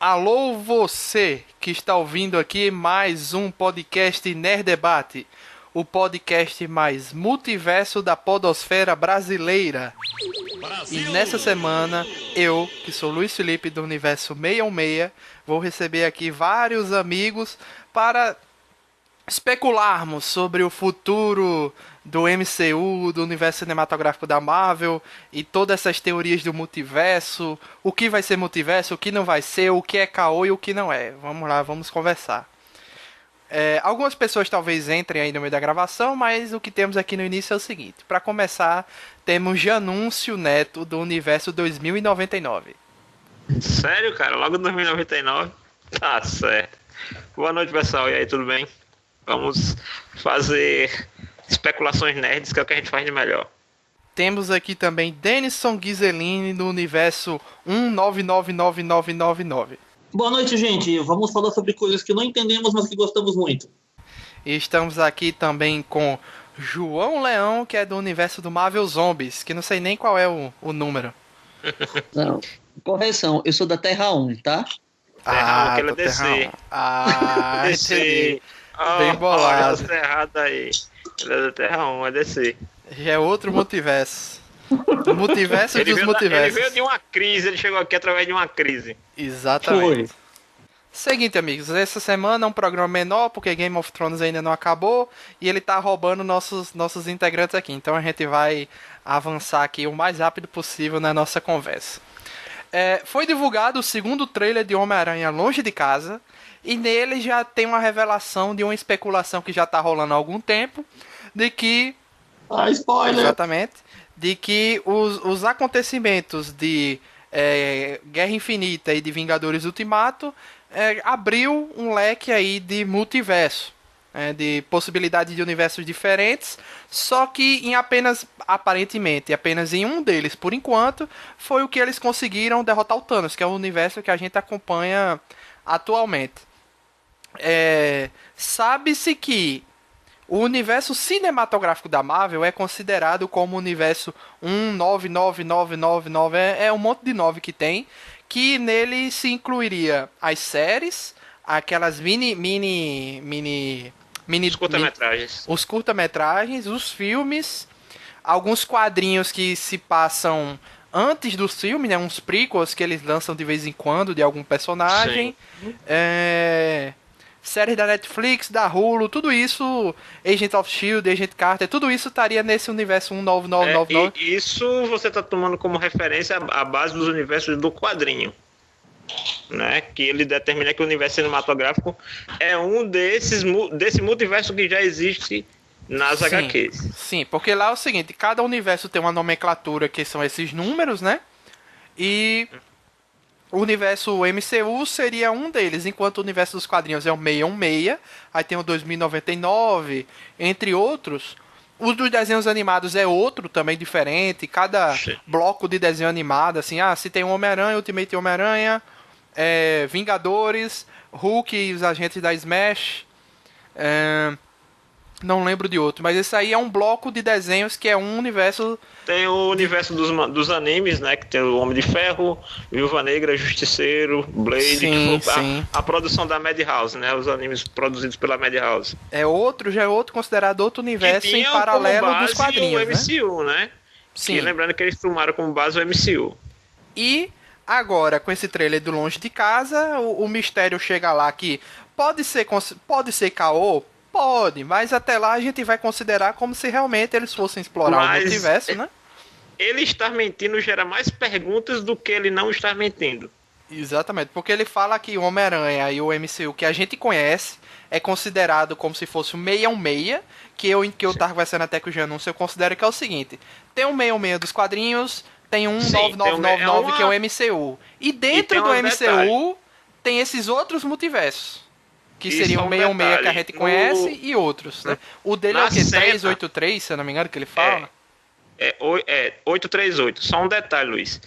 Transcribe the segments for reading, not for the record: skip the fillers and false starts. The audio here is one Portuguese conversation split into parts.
Alô você que está ouvindo aqui mais um podcast Nerd Debate, o podcast mais multiverso da podosfera brasileira. E nessa semana, eu, que sou Luiz Felipe do Universo 616, vou receber aqui vários amigos para especularmos sobre o futuro do MCU, do universo cinematográfico da Marvel e todas essas teorias do multiverso, o que vai ser multiverso, o que não vai ser, o que é caô e o que não é. Vamos lá, vamos conversar. Algumas pessoas talvez entrem aí no meio da gravação, mas o que temos aqui no início é o seguinte. Para começar, temos Janúncio Neto do Universo 2099. Sério, cara? Logo em 2099? Tá certo. Boa noite, pessoal. E aí, tudo bem? Vamos fazer especulações nerds, que é o que a gente faz de melhor. Temos aqui também Denison Ghiseline do Universo 199999. Boa noite, gente. Vamos falar sobre coisas que não entendemos, mas que gostamos muito. E estamos aqui também com João Leão, que é do universo do Marvel Zombies, que não sei nem qual é o número. Não, correção, eu sou da Terra 1, tá? Terra 1, que ele é do Terra DC. 1. Ah, entendi. DC. Bem bolado. Olha, tá errado aí. Ele é da Terra 1, é DC. Já é outro multiverso. O multiverso dos Ele multiversos. veio de uma crise, ele chegou aqui através de uma crise. Exatamente. Seguinte, amigos, essa semana é um programa menor, porque Game of Thrones ainda não acabou, e ele tá roubando nossos integrantes aqui. Então a gente vai avançar aqui o mais rápido possível na nossa conversa. Foi divulgado o segundo trailer de Homem-Aranha Longe de Casa, e nele já tem uma revelação de uma especulação que já tá rolando há algum tempo, de que... Spoiler! Exatamente. De que os acontecimentos de Guerra Infinita e de Vingadores Ultimato abriu um leque aí de multiverso, de possibilidade de universos diferentes, só que aparentemente, apenas em um deles, por enquanto, foi o que eles conseguiram derrotar o Thanos, que é o universo que a gente acompanha atualmente. Sabe-se que o universo cinematográfico da Marvel é considerado como o universo 199999, é um monte de 9 que tem, que nele se incluiria as séries, aquelas Os curta-metragens. os curta-metragens, os filmes, alguns quadrinhos que se passam antes dos filmes, né, uns prequels que eles lançam de vez em quando de algum personagem. Séries da Netflix, da Hulu, tudo isso, Agent of S.H.I.E.L.D., Agent Carter, tudo isso estaria nesse universo 19999. E isso você tá tomando como referência a base dos universos do quadrinho, né? Que ele determina que o universo cinematográfico é um desse multiverso que já existe nas HQs. Sim, porque lá é o seguinte, cada universo tem uma nomenclatura que são esses números, né? E o universo MCU seria um deles, enquanto o universo dos quadrinhos é o 616, aí tem o 2099, entre outros. Os dos desenhos animados é outro também diferente, cada bloco de desenho animado, assim, se tem o Homem-Aranha, Ultimate Homem-Aranha, Vingadores, Hulk e os agentes da Smash, não lembro de outro, mas esse aí é um bloco de desenhos que é um universo. Tem o universo dos animes, né? Que tem o Homem de Ferro, Viúva Negra, Justiceiro, Blade, Sim, que foi sim. a produção da Madhouse, né? Os animes produzidos pela Madhouse. Já é outro considerado outro universo em tinha paralelo como base dos quadrinhos, o MCU, né? Sim. E lembrando que eles tomaram como base o MCU. E agora, com esse trailer do Longe de Casa, o mistério chega lá que pode ser caô? Pode, mas até lá a gente vai considerar como se realmente eles fossem explorar o multiverso, né? Ele estar mentindo gera mais perguntas do que ele não estar mentindo. Exatamente, porque ele fala que o Homem-Aranha e o MCU que a gente conhece é considerado como se fosse o 616, que eu tava conversando até com o Janúncio, eu considero que é o seguinte, tem o 616 dos quadrinhos, tem um 9999 que é o MCU, e dentro do MCU tem esses outros multiversos, que seriam o 616 que a gente conhece e outros, né? O dele é o que? 383, se eu não me engano, que ele fala? 838. Só um detalhe, Luiz.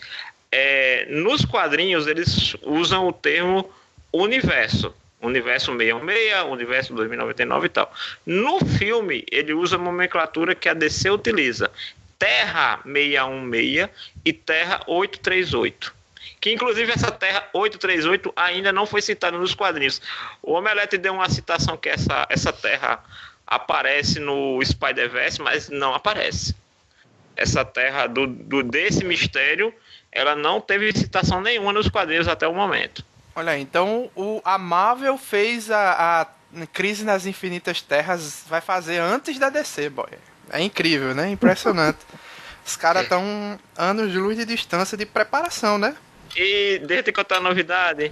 Nos quadrinhos, eles usam o termo universo. Universo 616, Universo 2099 e tal. No filme, ele usa a nomenclatura que a DC utiliza. Terra 616 e Terra 838. Que inclusive essa Terra 838 ainda não foi citada nos quadrinhos. O Omelete deu uma citação que essa Terra aparece no Spider-Verse, mas não aparece. Essa Terra desse mistério, ela não teve citação nenhuma nos quadrinhos até o momento. Olha aí, então a Marvel fez a Crise nas Infinitas Terras, vai fazer antes da DC, boy. É incrível, né? Impressionante. Os caras estão anos de luz de distância de preparação, né? E deixa eu te contar a novidade.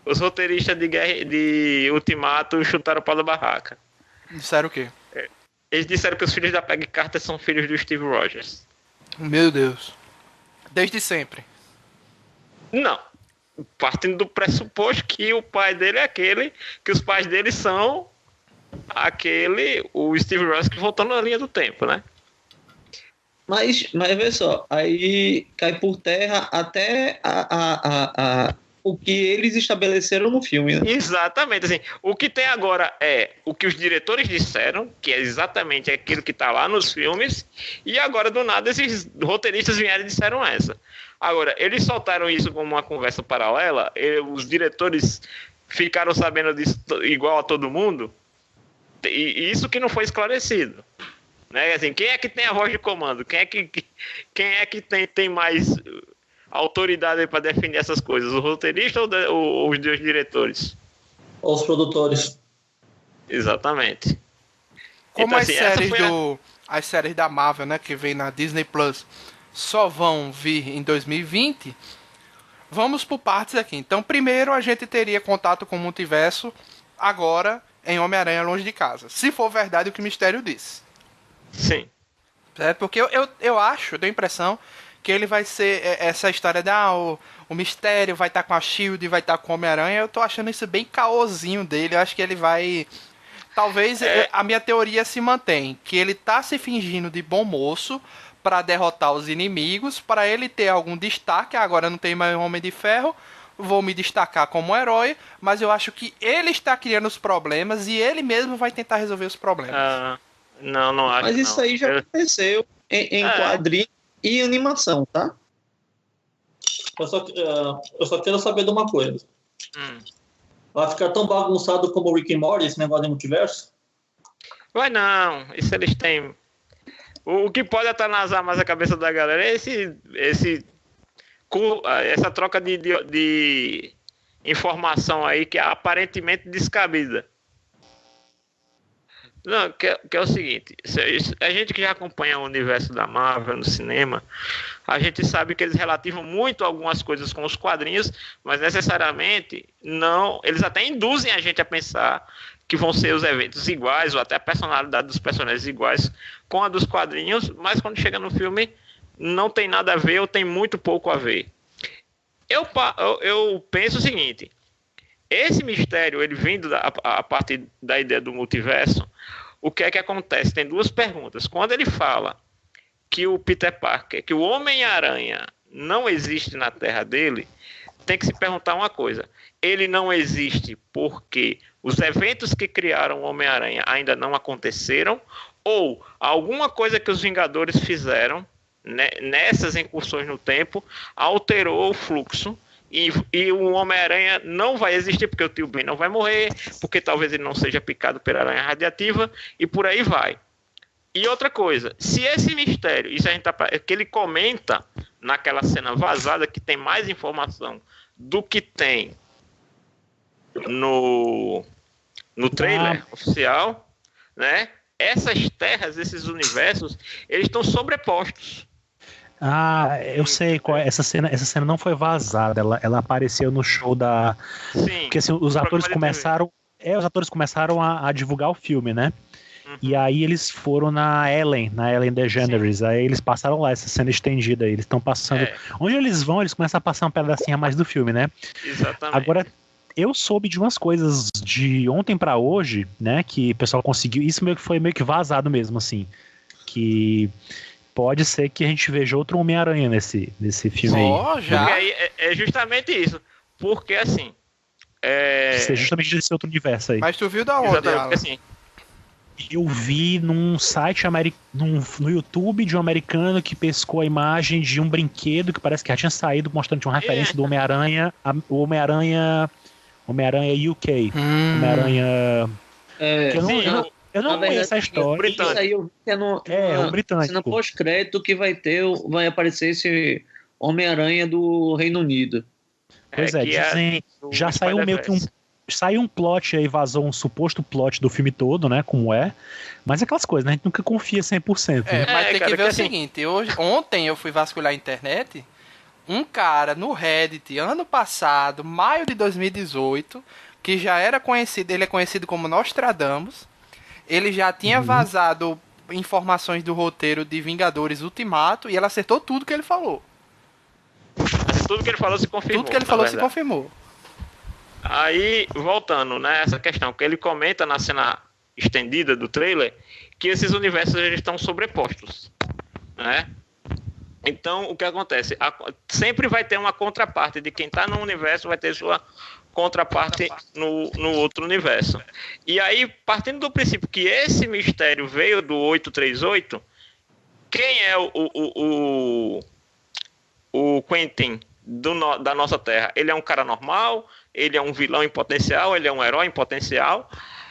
Os roteiristas de Ultimato chutaram o pau da barraca. Disseram o quê? Eles disseram que os filhos da Peggy Carter são filhos do Steve Rogers. Meu Deus. Desde sempre. Não. Partindo do pressuposto que o pai dele é aquele, que os pais dele são o Steve Rogers que voltou na linha do tempo, né? Mas vê só, aí cai por terra até o que eles estabeleceram no filme, né? Exatamente, assim, o que tem agora é o que os diretores disseram, que é exatamente aquilo que está lá nos filmes, e agora do nada esses roteiristas vieram e disseram essa. Agora, eles soltaram isso como uma conversa paralela, os diretores ficaram sabendo disso igual a todo mundo, e isso que não foi esclarecido. Né? Assim, quem é que tem a voz de comando? Quem é que tem mais autoridade para definir essas coisas? O roteirista ou os dois diretores? Ou os produtores. Exatamente. Como então, as assim, as séries da Marvel, né, que vem na Disney Plus, só vão vir em 2020, vamos por partes aqui. Então, primeiro a gente teria contato com o multiverso agora em Homem-Aranha Longe de Casa. Se for verdade o que o Mistério disse. Sim. Certo? Porque eu acho, eu tenho a impressão que ele vai ser essa história de o Mistério vai estar com a SHIELD e vai estar com o Homem-Aranha. Eu tô achando isso bem caosinho dele. Eu acho que ele vai... Talvez a minha teoria se mantém, que ele tá se fingindo de bom moço para derrotar os inimigos, para ele ter algum destaque. Agora não tem mais Homem de Ferro, vou me destacar como herói, mas eu acho que ele está criando os problemas e ele mesmo vai tentar resolver os problemas. Não acho. Mas isso aí já aconteceu em quadrinho e animação, tá? Eu só quero saber de uma coisa. Vai ficar tão bagunçado como o Rick and Morty, esse negócio de multiverso? Vai não, isso eles têm. O que pode atanasar mais a cabeça da galera é essa troca de informação aí que é aparentemente descabida. Não, que é o seguinte, a gente que já acompanha o universo da Marvel no cinema, a gente sabe que eles relativam muito algumas coisas com os quadrinhos, mas necessariamente não, eles até induzem a gente a pensar que vão ser os eventos iguais, ou até a personalidade dos personagens iguais com a dos quadrinhos, mas quando chega no filme não tem nada a ver ou tem muito pouco a ver. Eu penso o seguinte, esse mistério, ele vindo a partir da ideia do multiverso, o que é que acontece? Tem duas perguntas. Quando ele fala que o Peter Parker, que o Homem-Aranha não existe na Terra dele, tem que se perguntar uma coisa. Ele não existe porque os eventos que criaram o Homem-Aranha ainda não aconteceram, ou alguma coisa que os Vingadores fizeram, né, nessas incursões no tempo, alterou o fluxo. E o Homem-Aranha não vai existir porque o Tio Ben não vai morrer, porque talvez ele não seja picado pela aranha radiativa, e por aí vai. E outra coisa, se esse mistério, isso a gente que ele comenta naquela cena vazada, que tem mais informação do que tem no trailer oficial, né? Essas terras, esses universos, eles estão sobrepostos. Eu sei qual é. Essa cena não foi vazada, ela apareceu no show da... Sim. Porque assim, os atores começaram a divulgar o filme, né? E aí eles foram na Ellen DeGeneres. Sim. Aí eles passaram lá essa cena estendida aí. Eles estão passando... Onde eles vão, eles começam a passar um pedacinho a mais do filme, né? Exatamente. Agora, eu soube de umas coisas de ontem pra hoje, né? Que o pessoal conseguiu... Isso foi meio que vazado mesmo, assim. Que... Pode ser que a gente veja outro Homem-Aranha nesse filme aí. Já? Porque aí é justamente isso. Porque assim... Seja justamente desse outro universo aí. Mas tu viu da onde, exatamente, assim, Eu vi num site no YouTube de um americano que pescou a imagem de um brinquedo que parece que já tinha saído, mostrando uma referência do Homem-Aranha, Homem-Aranha UK. Homem-Aranha. Eu não conheço a história. Isso aí eu vi que o britânico. No pós-crédito que vai aparecer esse Homem-Aranha do Reino Unido. Pois dizem, já saiu meio que saiu um plot aí, vazou um suposto plot do filme todo, né, como é, mas aquelas coisas, né, a gente nunca confia 100%. Mas tem que ver o seguinte, ontem eu fui vasculhar a internet, um cara no Reddit, ano passado, maio de 2018, que já era conhecido, ele é conhecido como Nostradamus, ele já tinha vazado informações do roteiro de Vingadores Ultimato, e ele acertou tudo que ele falou. Tudo que ele falou se confirmou. Tudo que ele falou se confirmou. Aí, voltando, né, essa questão que ele comenta na cena estendida do trailer, que esses universos eles estão sobrepostos, né? Então, o que acontece? Sempre vai ter uma contraparte de quem está no universo, vai ter sua contraparte no outro universo. E aí, partindo do princípio que esse mistério veio do 838, quem é o Quentin da nossa Terra? Ele é um cara normal? Ele é um vilão em potencial? Ele é um herói em potencial?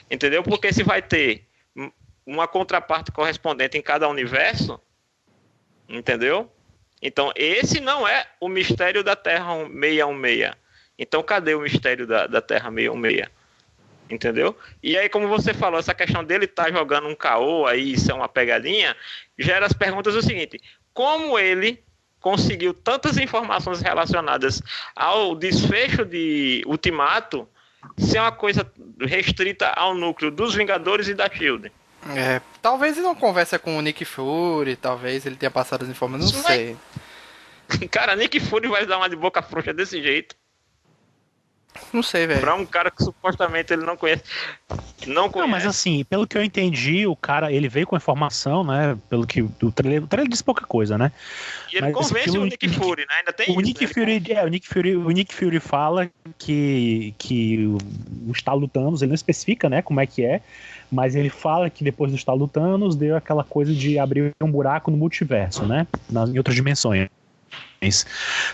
Entendeu? Porque se vai ter uma contraparte correspondente em cada universo, entendeu? Então, esse não é o mistério da Terra 616. Então, cadê o mistério da Terra 616? Entendeu? E aí, como você falou, essa questão dele estar jogando um caô aí, isso é uma pegadinha, gera as perguntas o seguinte: como ele conseguiu tantas informações relacionadas ao desfecho de Ultimato ser uma coisa restrita ao núcleo dos Vingadores e da S.H.I.E.L.D.? Talvez ele não conversa com o Nick Fury, talvez ele tenha passado as informações, não sei. Cara, Nick Fury vai dar uma de boca frouxa desse jeito. Não sei, velho. Pra um cara que supostamente ele não conhece. Não, mas assim, pelo que eu entendi, o cara, ele veio com a informação, né? Pelo que o trailer diz pouca coisa, né? E ele convence o Nick Fury, né? Ainda tem o isso. O Nick Fury fala que o estalo Thanos, ele não especifica, né, como é que é, mas ele fala que depois do estalo Thanos deu aquela coisa de abrir um buraco no multiverso, né? Em outras dimensões.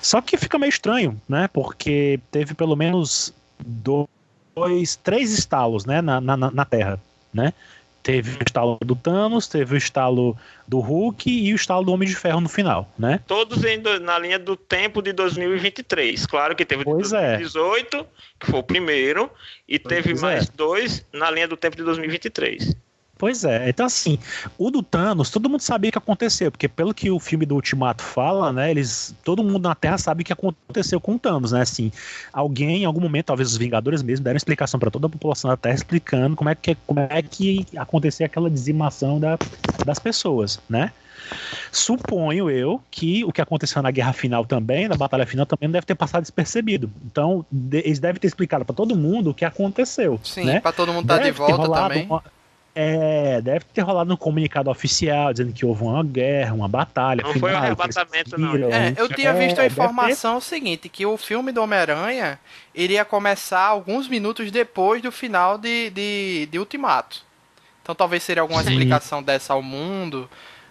Só que fica meio estranho, né? Porque teve pelo menos 3 estalos, né? Na Terra, né? Teve o estalo do Thanos, teve o estalo do Hulk e o estalo do Homem de Ferro no final, né? Todos indo na linha do tempo de 2023. Claro que teve o de 2018, que foi o primeiro, e teve mais 2 na linha do tempo de 2023. Pois é, então assim, o do Thanos, todo mundo sabia o que aconteceu, porque pelo que o filme do Ultimato fala, né, todo mundo na Terra sabe o que aconteceu com o Thanos, né, assim, alguém em algum momento, talvez os Vingadores mesmo, deram explicação para toda a população da Terra, explicando como é que aconteceu aquela dizimação das pessoas, né. Suponho eu que o que aconteceu na guerra final também, na batalha final também, não deve ter passado despercebido. Então, eles devem ter explicado para todo mundo o que aconteceu. Sim, né? para todo mundo estar de volta também. Deve ter rolado um comunicado oficial dizendo que houve uma guerra, uma batalha. Não foi um arrebatamento, não. Eu tinha visto a informação seguinte, que o filme do Homem-Aranha iria começar alguns minutos depois do final de Ultimato. Então talvez seria alguma explicação dessa ao mundo.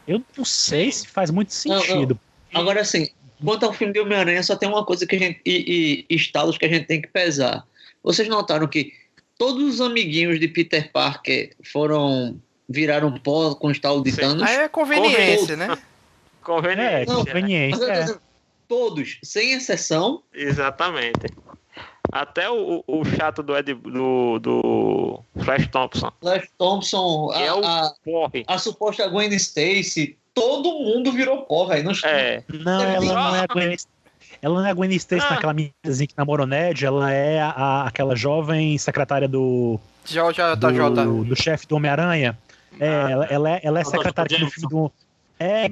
Eu não sei se faz muito sentido. Não. Agora, assim, quanto ao filme do Homem-Aranha, só tem uma coisa que a gente. E estalos que a gente tem que pesar. Vocês notaram que todos os amiguinhos de Peter Parker viraram pó com o estalo de Thanos? Aí é conveniência, né? Conveniência. Todos, sem exceção. Exatamente. Até o chato do Flash Thompson. Flash Thompson, a suposta Gwen Stacy, todo mundo virou pó, velho. Não, ela não é a Gwen Stacy. Ela não é a Gwen Stacy naquela meninazinha que namora o Ned, ela é aquela jovem secretária do chefe do Homem-Aranha. Ela é secretária no filme do...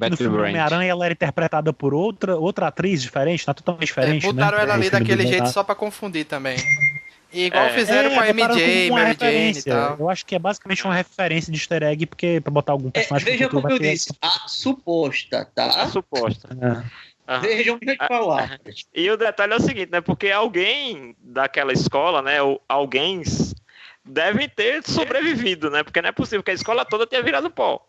no filme do Homem-Aranha ela era interpretada por outra atriz diferente, totalmente diferente. Botaram ela ali daquele jeito só pra confundir também. E igual fizeram com a MJ, Mary Jane e tal. Eu acho que é basicamente uma referência de easter egg, porque pra botar algum personagem... Veja como eu disse, a suposta, tá? A suposta. Vejam o que falar. E o detalhe é o seguinte, né? Porque alguém daquela escola, né? Ou alguém devem ter sobrevivido, né? Porque não é possível que a escola toda tenha virado pó.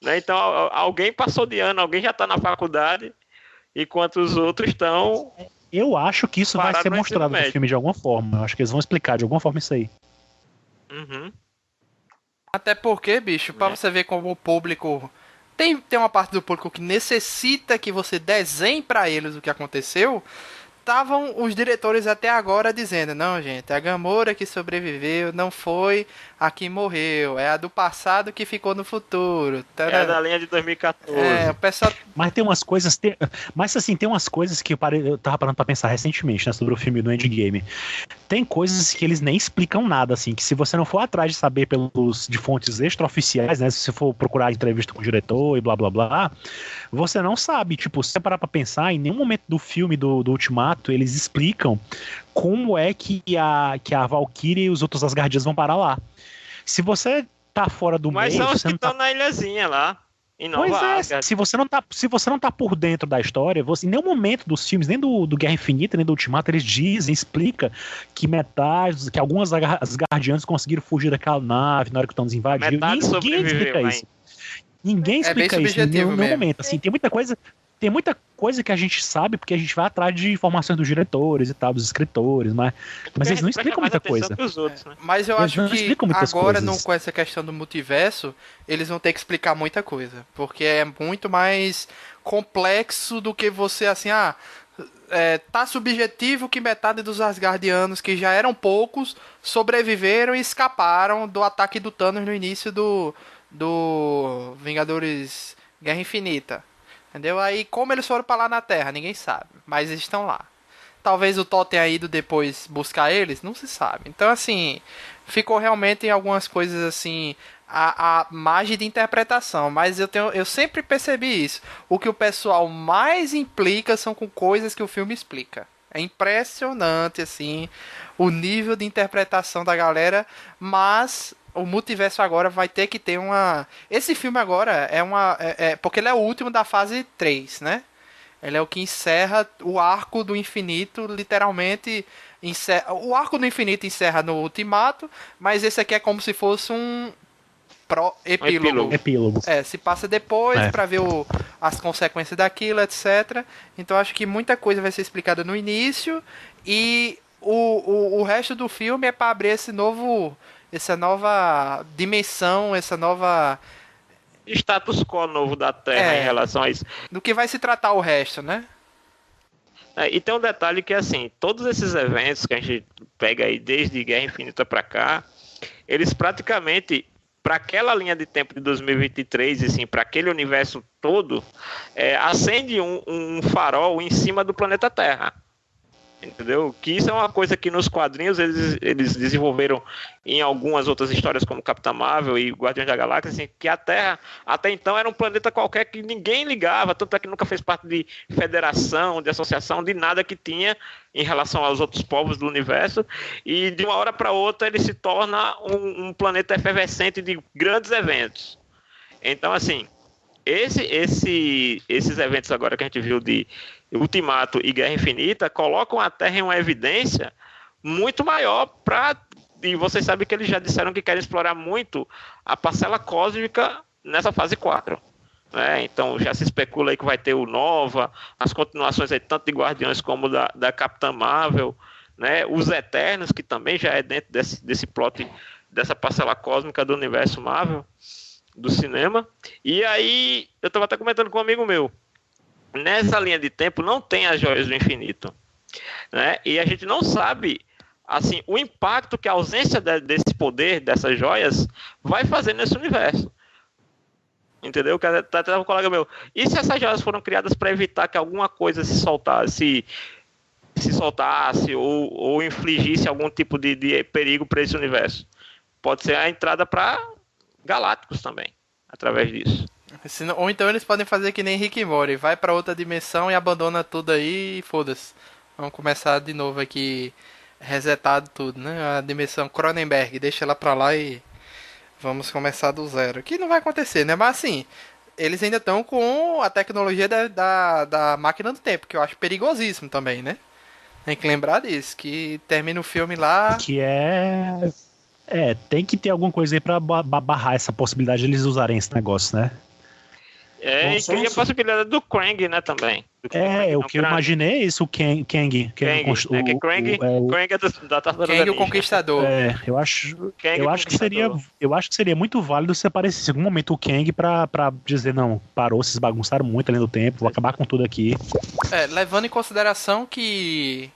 Né? Então, alguém passou de ano, alguém já está na faculdade, enquanto os outros estão... Eu acho que isso vai ser mostrado no filme de alguma forma. Eu acho que eles vão explicar de alguma forma isso aí. Uhum. Até porque, bicho, pra você ver como o público... Tem uma parte do público que necessita que você desenhe pra eles o que aconteceu. Estavam os diretores até agora dizendo, não, gente, a Gamora que sobreviveu não foi a que morreu, é a do passado que ficou no futuro. É a da linha de 2014. O pessoal... Mas tem umas coisas, mas assim, tem umas coisas que eu tava parando pra pensar recentemente, né, sobre o filme do Endgame. Tem coisas que eles nem explicam nada, assim, que se você não for atrás de saber de fontes extraoficiais, né, se você for procurar entrevista com o diretor e blá blá blá, você não sabe, tipo, se você parar pra pensar, em nenhum momento do filme do Ultimato eles explicam como é que a Valkyrie e os outros Asgardianos vão parar lá. Se você tá fora do Mas meio... são os você que não estão na ilhazinha lá, em Nova Asgard. Se você não tá por dentro da história, em nenhum momento dos filmes, nem do Guerra Infinita, nem do Ultimato, eles explica que que algumas Asgardianos conseguiram fugir daquela nave na hora que estão invadindo. Ninguém explica isso. Ninguém explica isso em nenhum momento. Assim, tem muita coisa que a gente sabe porque a gente vai atrás de informações dos diretores e tal, dos escritores, mas eles não explicam muita coisa. Outros, né? Mas eu acho que agora, com essa questão do multiverso, eles vão ter que explicar muita coisa, porque é muito mais complexo do que você, assim, tá subjetivo que metade dos Asgardianos, que já eram poucos, sobreviveram e escaparam do ataque do Thanos no início do Vingadores Guerra Infinita. Entendeu? Aí, como eles foram pra lá na Terra, ninguém sabe. Mas eles estão lá. Talvez o Thor tenha ido depois buscar eles, não se sabe. Então, assim, ficou realmente em algumas coisas, assim, a margem de interpretação. Mas eu sempre percebi isso. O que o pessoal mais implica são com coisas que o filme explica. É impressionante, assim, o nível de interpretação da galera, mas... O multiverso agora vai ter que ter uma... Esse filme agora porque ele é o último da fase 3, né? Ele é o que encerra o arco do infinito, literalmente... O arco do infinito encerra no Ultimato, mas esse aqui é como se fosse um epílogo. Se passa depois pra ver as consequências daquilo, etc. Então acho que muita coisa vai ser explicada no início e o resto do filme é pra abrir essa nova dimensão, essa nova... status quo novo da Terra em relação a isso. Do que vai se tratar o resto, né? E tem um detalhe que, assim, todos esses eventos que a gente pega aí desde Guerra Infinita pra cá, eles praticamente, para aquela linha de tempo de 2023, assim, para aquele universo todo, acende um farol em cima do planeta Terra. Entendeu? Que isso é uma coisa que nos quadrinhos eles desenvolveram em algumas outras histórias como Capitã Marvel e Guardiões da Galáxia, assim, que a Terra até então era um planeta qualquer que ninguém ligava, tanto é que nunca fez parte de federação, de associação, de nada que tinha em relação aos outros povos do universo, e de uma hora para outra ele se torna um planeta efervescente de grandes eventos. Então, assim, esses eventos agora que a gente viu de Ultimato e Guerra Infinita colocam a Terra em uma evidência muito maior e vocês sabem que eles já disseram que querem explorar muito a parcela cósmica nessa fase 4. Né? Então já se especula aí que vai ter o Nova, as continuações aí, tanto de Guardiões como da Capitã Marvel, né? Os Eternos, que também já é dentro desse plot, dessa parcela cósmica do universo Marvel, do cinema. E aí, eu estava até comentando com um amigo meu, nessa linha de tempo não tem as joias do infinito, né? E a gente não sabe, assim, o impacto que a ausência desse poder, dessas joias, vai fazer nesse universo. Entendeu? Até um colega meu, e se essas joias foram criadas para evitar que alguma coisa se soltasse ou infligisse algum tipo de perigo para esse universo? Pode ser a entrada para Galácticos também, através disso. Ou então eles podem fazer que nem Rick e Morty, vai pra outra dimensão e abandona tudo aí e foda-se. Vamos começar de novo aqui, resetado tudo, né? A dimensão Cronenberg, deixa ela pra lá e vamos começar do zero. Que não vai acontecer, né? Mas assim, eles ainda estão com a tecnologia da máquina do tempo, que eu acho perigosíssimo também, né? Tem que lembrar disso, que termina o filme lá... Que é Tem que ter alguma coisa aí pra barrar essa possibilidade de eles usarem esse negócio, né? E tem a possibilidade do Krang, né, também. O que eu imaginei é isso, o Kang. Krang é da Tartaruga Kang, o Ninja. Conquistador. Eu acho que seria muito válido se aparecesse em algum momento o Kang pra dizer, não, parou, vocês bagunçaram muito além do tempo, vou acabar com tudo aqui. Levando em consideração que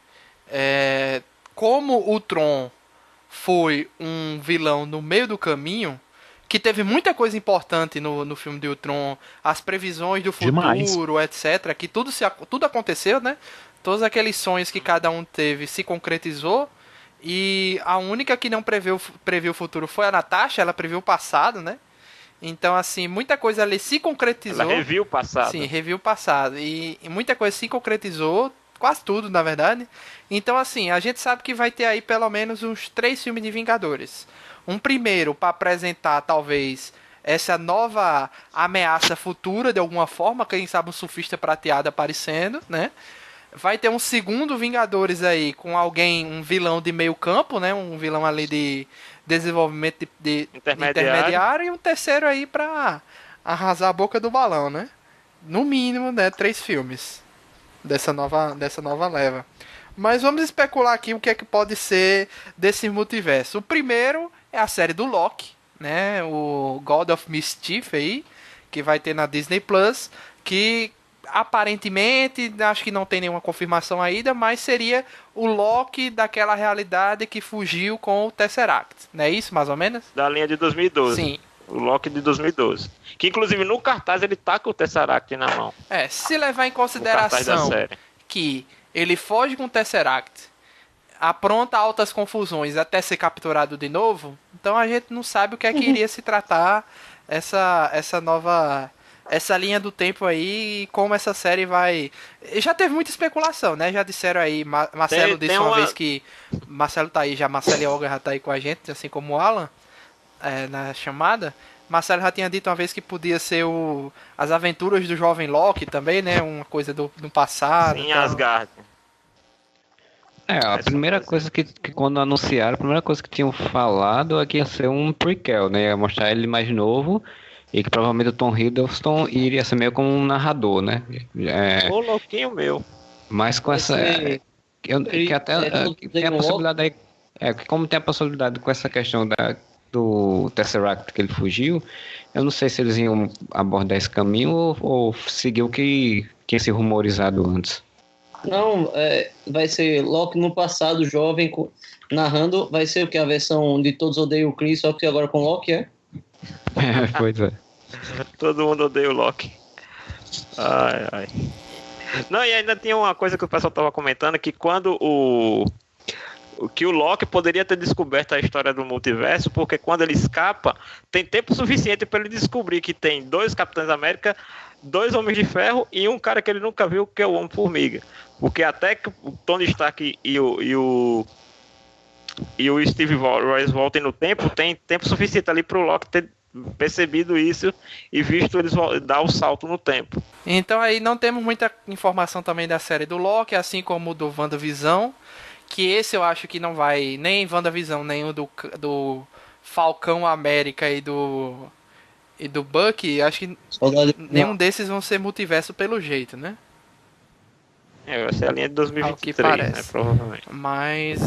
como o Tron foi um vilão no meio do caminho, que teve muita coisa importante no filme de Ultron, as previsões do futuro, Demais. etc, que tudo aconteceu, né? Todos aqueles sonhos que cada um teve se concretizou, e a única que não previu o futuro foi a Natasha, ela previu o passado, né? Então, assim, muita coisa ali se concretizou. Ela reviu o passado. Sim, reviu o passado. E muita coisa se concretizou, quase tudo, na verdade. Então, assim, a gente sabe que vai ter aí pelo menos uns 3 filmes de Vingadores. Um primeiro para apresentar, talvez, essa nova ameaça futura, de alguma forma, quem sabe um surfista prateado aparecendo, né? Vai ter um segundo Vingadores aí, com um vilão de meio campo, né? Um vilão ali de desenvolvimento de intermediário. E um terceiro aí para arrasar a boca do balão, né? No mínimo, né? 3 filmes dessa nova leva. Mas vamos especular aqui o que é que pode ser desse multiverso. O primeiro é a série do Loki, né? O God of Mischief aí, que vai ter na Disney Plus, que aparentemente, acho que não tem nenhuma confirmação ainda, mas seria o Loki daquela realidade que fugiu com o Tesseract. Não é isso, mais ou menos? Da linha de 2012. Sim. O Loki de 2012. Que inclusive no cartaz ele tá com o Tesseract na mão. Se levar em consideração que ele foge com o Tesseract, apronta altas confusões até ser capturado de novo, então a gente não sabe o que é que iria se tratar essa linha do tempo aí, e como essa série vai... Já teve muita especulação, né? Já disseram aí, Marcelo disse uma vez que... Marcelo tá aí já, Marcelo e Olga já tá aí com a gente, assim como o Alan, na chamada. Marcelo já tinha dito uma vez que podia ser as aventuras do jovem Loki também, né? Uma coisa do passado. Sim, Asgard. A primeira coisa que quando anunciaram, a primeira coisa que tinham falado é que ia ser um prequel, né? Ia mostrar ele mais novo e que provavelmente o Tom Hiddleston iria ser meio como um narrador, né? Ô, louquinho meu. Mas com essa... que até tem a possibilidade aí... que como tem a possibilidade com essa questão do Tesseract que ele fugiu, eu não sei se eles iam abordar esse caminho ou seguir o que tinha se rumorizado antes. Não, vai ser Loki no passado, jovem, narrando. Vai ser o que? A versão de Todos Odeiam o Chris, só que agora com Loki, Pois é. Todo mundo odeia o Loki. Ai. Não, e ainda tinha uma coisa que o pessoal tava comentando, que quando que o Loki poderia ter descoberto a história do multiverso, porque quando ele escapa, tem tempo suficiente para ele descobrir que tem 2 Capitães América, 2 Homens de Ferro e um cara que ele nunca viu, que é o Homem-Formiga. Porque até que o Tony Stark e o Steve Rogers voltem no tempo, tem tempo suficiente ali para o Loki ter percebido isso e visto eles dar o salto no tempo. Então aí não temos muita informação também da série do Loki, assim como o do WandaVision, que esse eu acho que não vai nem WandaVision, nem o do Falcão América e do Bucky, acho que nenhum desses vão ser multiverso pelo jeito, né? Vai ser a linha de 2023, né, provavelmente. Mas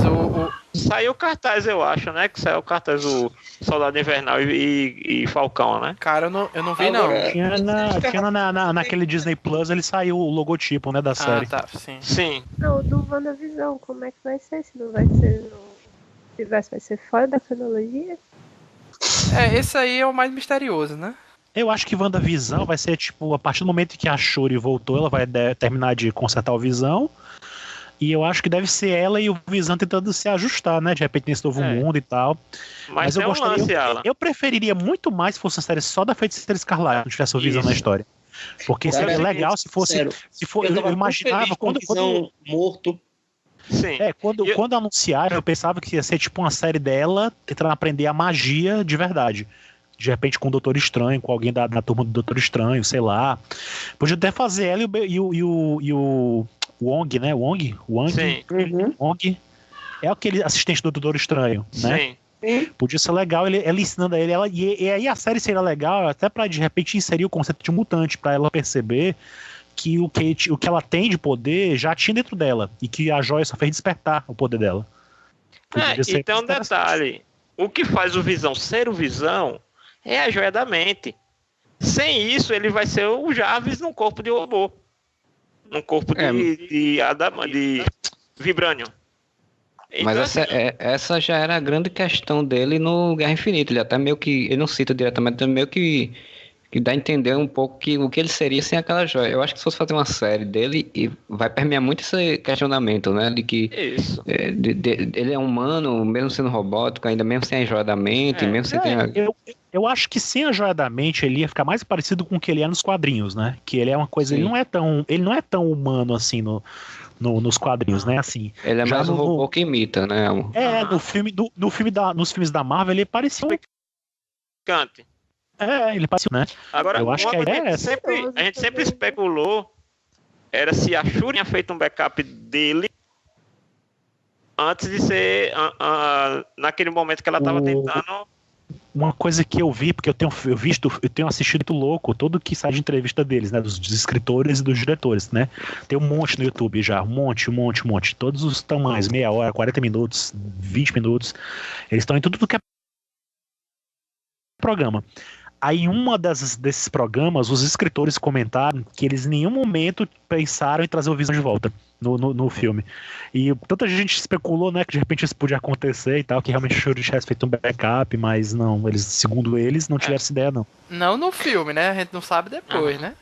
saiu o cartaz, eu acho, né? Que saiu o cartaz do Soldado Invernal e Falcão, né? Cara, eu não vi, não. Tinha naquele Disney Plus, ele saiu o logotipo, né, da série. Ah, tá, sim. Não, do WandaVision, como é que vai ser? Se não vai ser no universo, vai ser fora da cronologia? Esse aí é o mais misterioso, né? Eu acho que WandaVision vai ser, tipo, a partir do momento que a Shuri voltou, ela vai terminar de consertar o Visão. E eu acho que deve ser ela e o Visão tentando se ajustar, né? De repente nesse novo mundo e tal. Mas eu gostaria. Eu preferiria muito mais se fosse uma série só da Feiticeira Escarlate, não tivesse o Visão na história. Porque seria legal se fosse. Eu imaginava quando morto. Sim. Quando anunciaram, eu pensava que ia ser tipo uma série dela tentando aprender a magia de verdade. De repente com o Doutor Estranho, com alguém da turma do Doutor Estranho, sei lá. Podia até fazer ela e o Wong, né? Wong? Sim. Wong é aquele assistente do Doutor Estranho, né? Sim. Podia ser legal ela ensinando a ele. E aí a série seria legal até pra de repente inserir o conceito de mutante, pra ela perceber que o que ela tem de poder já tinha dentro dela. E que a joia só fez despertar o poder dela. E tem um detalhe. O que faz o Visão ser o Visão é a joia da mente. Sem isso, ele vai ser o Jarvis num corpo de robô. Num corpo de Vibranium. Então, mas essa já era a grande questão dele no Guerra Infinita. Ele até meio que, ele não cita diretamente, mas meio que dá a entender um pouco o que ele seria sem aquela joia. Eu acho que se fosse fazer uma série dele, e vai permear muito esse questionamento, né? De que ele é humano, mesmo sendo robótico, ainda mesmo sem a joia da mente, mesmo sem ter... Eu acho que sem a joia da mente ele ia ficar mais parecido com o que ele é nos quadrinhos, né? Que ele é uma coisa, ele não é tão humano assim nos quadrinhos, né? Assim, ele é mais um robô que imita, né? Nos filmes da Marvel ele parecia Cante. ele parecia, né? Agora, eu acho que a ideia é essa. A gente sempre especulou era se a Shuri tinha feito um backup dele antes de ser naquele momento que ela estava tentando. Uma coisa que eu vi, porque eu tenho assistido muito louco, todo que sai de entrevista deles, né? Dos escritores e dos diretores, né? Tem um monte no YouTube já, um monte. Todos os tamanhos, meia hora, 40 minutos, 20 minutos. Eles estão em tudo que é programa. Aí em desses programas, os escritores comentaram que eles em nenhum momento pensaram em trazer o Visão de volta no filme. E tanta gente especulou, né, que de repente isso podia acontecer e tal, que realmente o Shuri tivesse feito um backup, mas não, segundo eles, não tiveram essa ideia, não. Não no filme, né? A gente não sabe depois, né?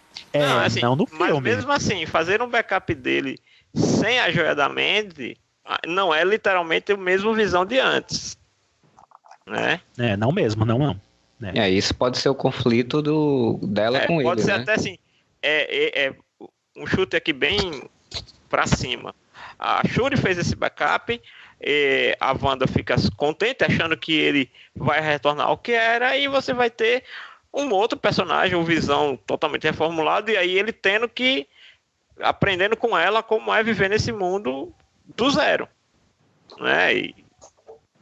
Não no filme. Mas mesmo assim, fazer um backup dele sem a joia da mente não é literalmente o mesmo Visão de antes. Né? Não mesmo, não. Isso pode ser o conflito dela com ele. Pode ser, né? até assim. Um chute aqui bem pra cima. A Shuri fez esse backup. A Wanda fica contente, achando que ele vai retornar ao que era. E você vai ter um outro personagem, o Visão totalmente reformulado. E aí ele tendo que aprendendo com ela como é viver nesse mundo do zero. Né? E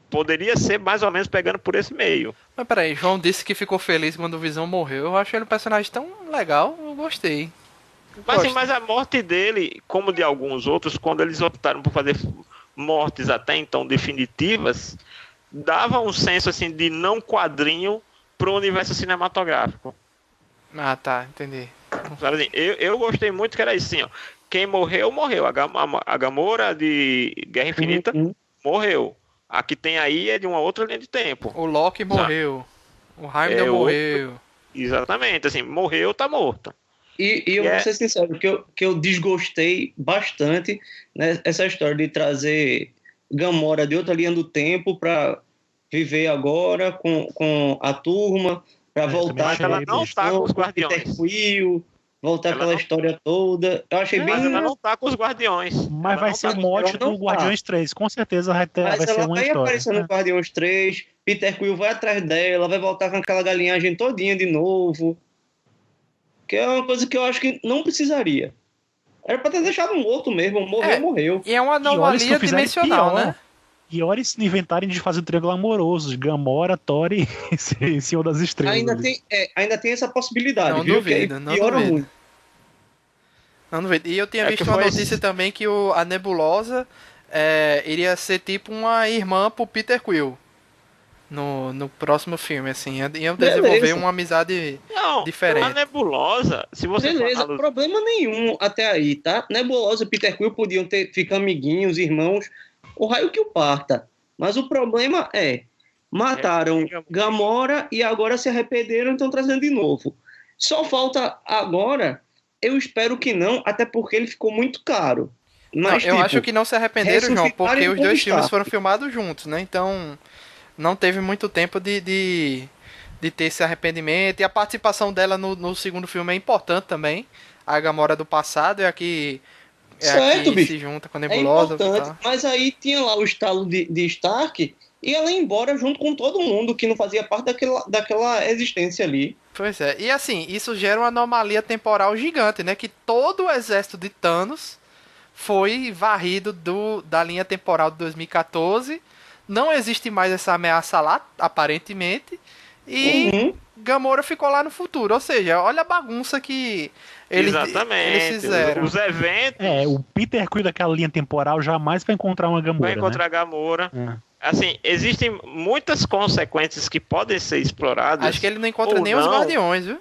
poderia ser mais ou menos pegando por esse meio. Mas peraí, João disse que ficou feliz quando o Visão morreu. Eu achei ele um personagem tão legal, eu gostei. Mas a morte dele, como de alguns outros, quando eles optaram por fazer mortes até então definitivas, dava um senso assim de não quadrinho pro universo cinematográfico. Ah, tá, entendi. Sabe assim, eu gostei muito que era isso assim, ó. Quem morreu, morreu. A Gamora de Guerra Infinita morreu. A que tem aí é de uma outra linha de tempo. O Loki morreu. O Heimdall morreu. Exatamente, assim, morreu, tá morto. E eu vou ser sincero, que eu desgostei bastante, né, essa história de trazer Gamora de outra linha do tempo para viver agora com a turma, para voltar ela não tá com os Guardiões. Peter Quill, voltar aquela história toda. Eu achei bem... Mas ela não tá com os Guardiões. Mas vai ser o mote do Guardiões 3. Com certeza vai ser uma história. Mas ela vai aparecer no Guardiões 3. Peter Quill vai atrás dela. Vai voltar com aquela galinhagem todinha de novo. Que é uma coisa que eu acho que não precisaria. Era pra ter deixado morto mesmo. Morreu. E é uma anomalia dimensional, né? E olha se inventarem de fazer um triângulo amoroso de Gamora, Thor e Senhor das Estrelas. Ainda tem essa possibilidade. Não duvido, não duvido. Não duvido. E eu tinha visto uma notícia também que a Nebulosa iria ser tipo uma irmã pro Peter Quill. No próximo filme, assim. Iam desenvolver uma amizade diferente. A Nebulosa, se você falar... problema nenhum até aí, tá? Nebulosa e Peter Quill podiam ficar amiguinhos, irmãos, o raio que o parta. Mas o problema mataram Gamora e agora se arrependeram e estão trazendo de novo. Só falta agora, eu espero que não, até porque ele ficou muito caro. Mas, eu acho que não se arrependeram, João, porque os dois filmes foram filmados juntos, né? Então... não teve muito tempo de ter esse arrependimento. E a participação dela no segundo filme é importante também. A Gamora do passado é a que se junta com a Nebulosa. Mas aí tinha lá o estalo de Stark e ela ia embora junto com todo mundo que não fazia parte daquela existência ali. Pois é. E assim, isso gera uma anomalia temporal gigante, né? Que todo o exército de Thanos foi varrido da linha temporal de 2014... não existe mais essa ameaça lá, aparentemente, e Gamora ficou lá no futuro. Ou seja, olha a bagunça que eles fizeram. Os eventos... O Peter cuida daquela linha temporal, jamais vai encontrar uma Gamora, Vai encontrar Gamora. Assim, existem muitas consequências que podem ser exploradas. Acho que ele não encontra nem os Guardiões, viu?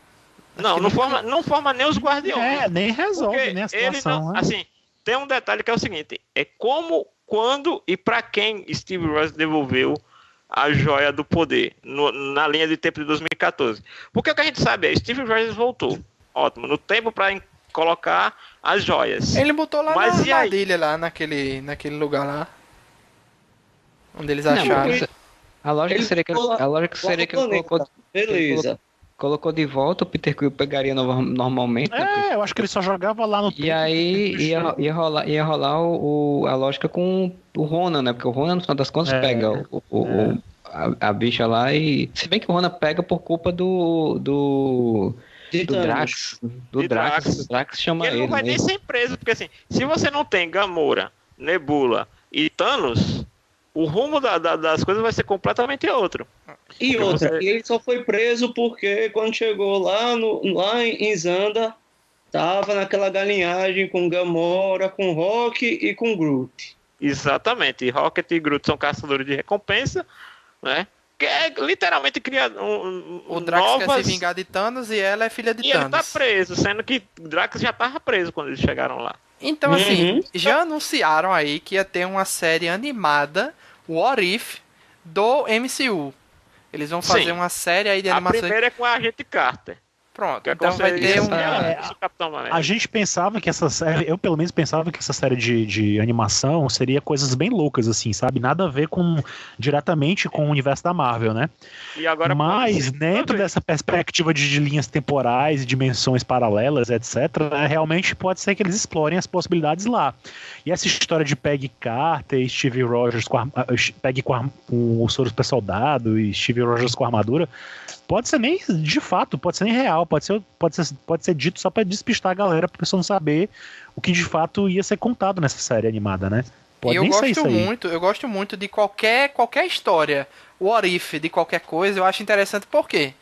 Não forma nem os Guardiões. Nem resolve, né, a situação. Assim, tem um detalhe que é o seguinte: é como, quando e para quem Steve Rogers devolveu a joia do poder na linha de tempo de 2014. Porque o que a gente sabe é Steve Rogers voltou, ótimo, no tempo para colocar as joias. Ele botou lá na armadilha, lá naquele lugar lá, onde eles acharam. A lógica seria que ele colocou... Beleza. Colocou de volta, o Peter Quill pegaria normalmente. Eu acho que ele só jogava lá no... E aí ia rolar a lógica com o Ronan, né? Porque o Ronan, no final das contas, pega a bicha lá e... Se bem que o Ronan pega por culpa do Drax. Do Drax. O Drax chama ele. Ele não vai nem ser preso, porque assim, se você não tem Gamora, Nebula e Thanos, o rumo das coisas vai ser completamente outro. E outra, ele só foi preso porque quando chegou lá em Zanda, tava naquela galinhagem com Gamora, com Rock e com Groot. Exatamente, Rocket e Groot são caçadores de recompensa, né? Que é literalmente criar o Drax quer se vingar de Thanos e ela é filha de Thanos. E ele tá preso, sendo que Drax já tava preso quando eles chegaram lá. Então, assim, já anunciaram aí que ia ter uma série animada, What If, do MCU. Eles vão fazer uma série aí de animação. A primeira é com a Agente Carter. Pronto, então vai ter a gente pensava que essa série, eu pelo menos pensava que essa série de animação seria coisas bem loucas, assim, sabe? Nada a ver diretamente com o universo da Marvel, né? E agora mas dentro dessa perspectiva de linhas temporais, dimensões paralelas, etc., realmente pode ser que eles explorem as possibilidades lá. E essa história de Peggy Carter e Steve Rogers Peggy com o soro super soldado e Steve Rogers com a armadura, pode ser nem, de fato, pode ser nem real, pode ser dito só pra despistar a galera, pra pessoa não saber o que de fato ia ser contado nessa série animada, né? Pode nem ser isso aí. Eu gosto muito de qualquer história, what if de qualquer coisa, eu acho interessante porque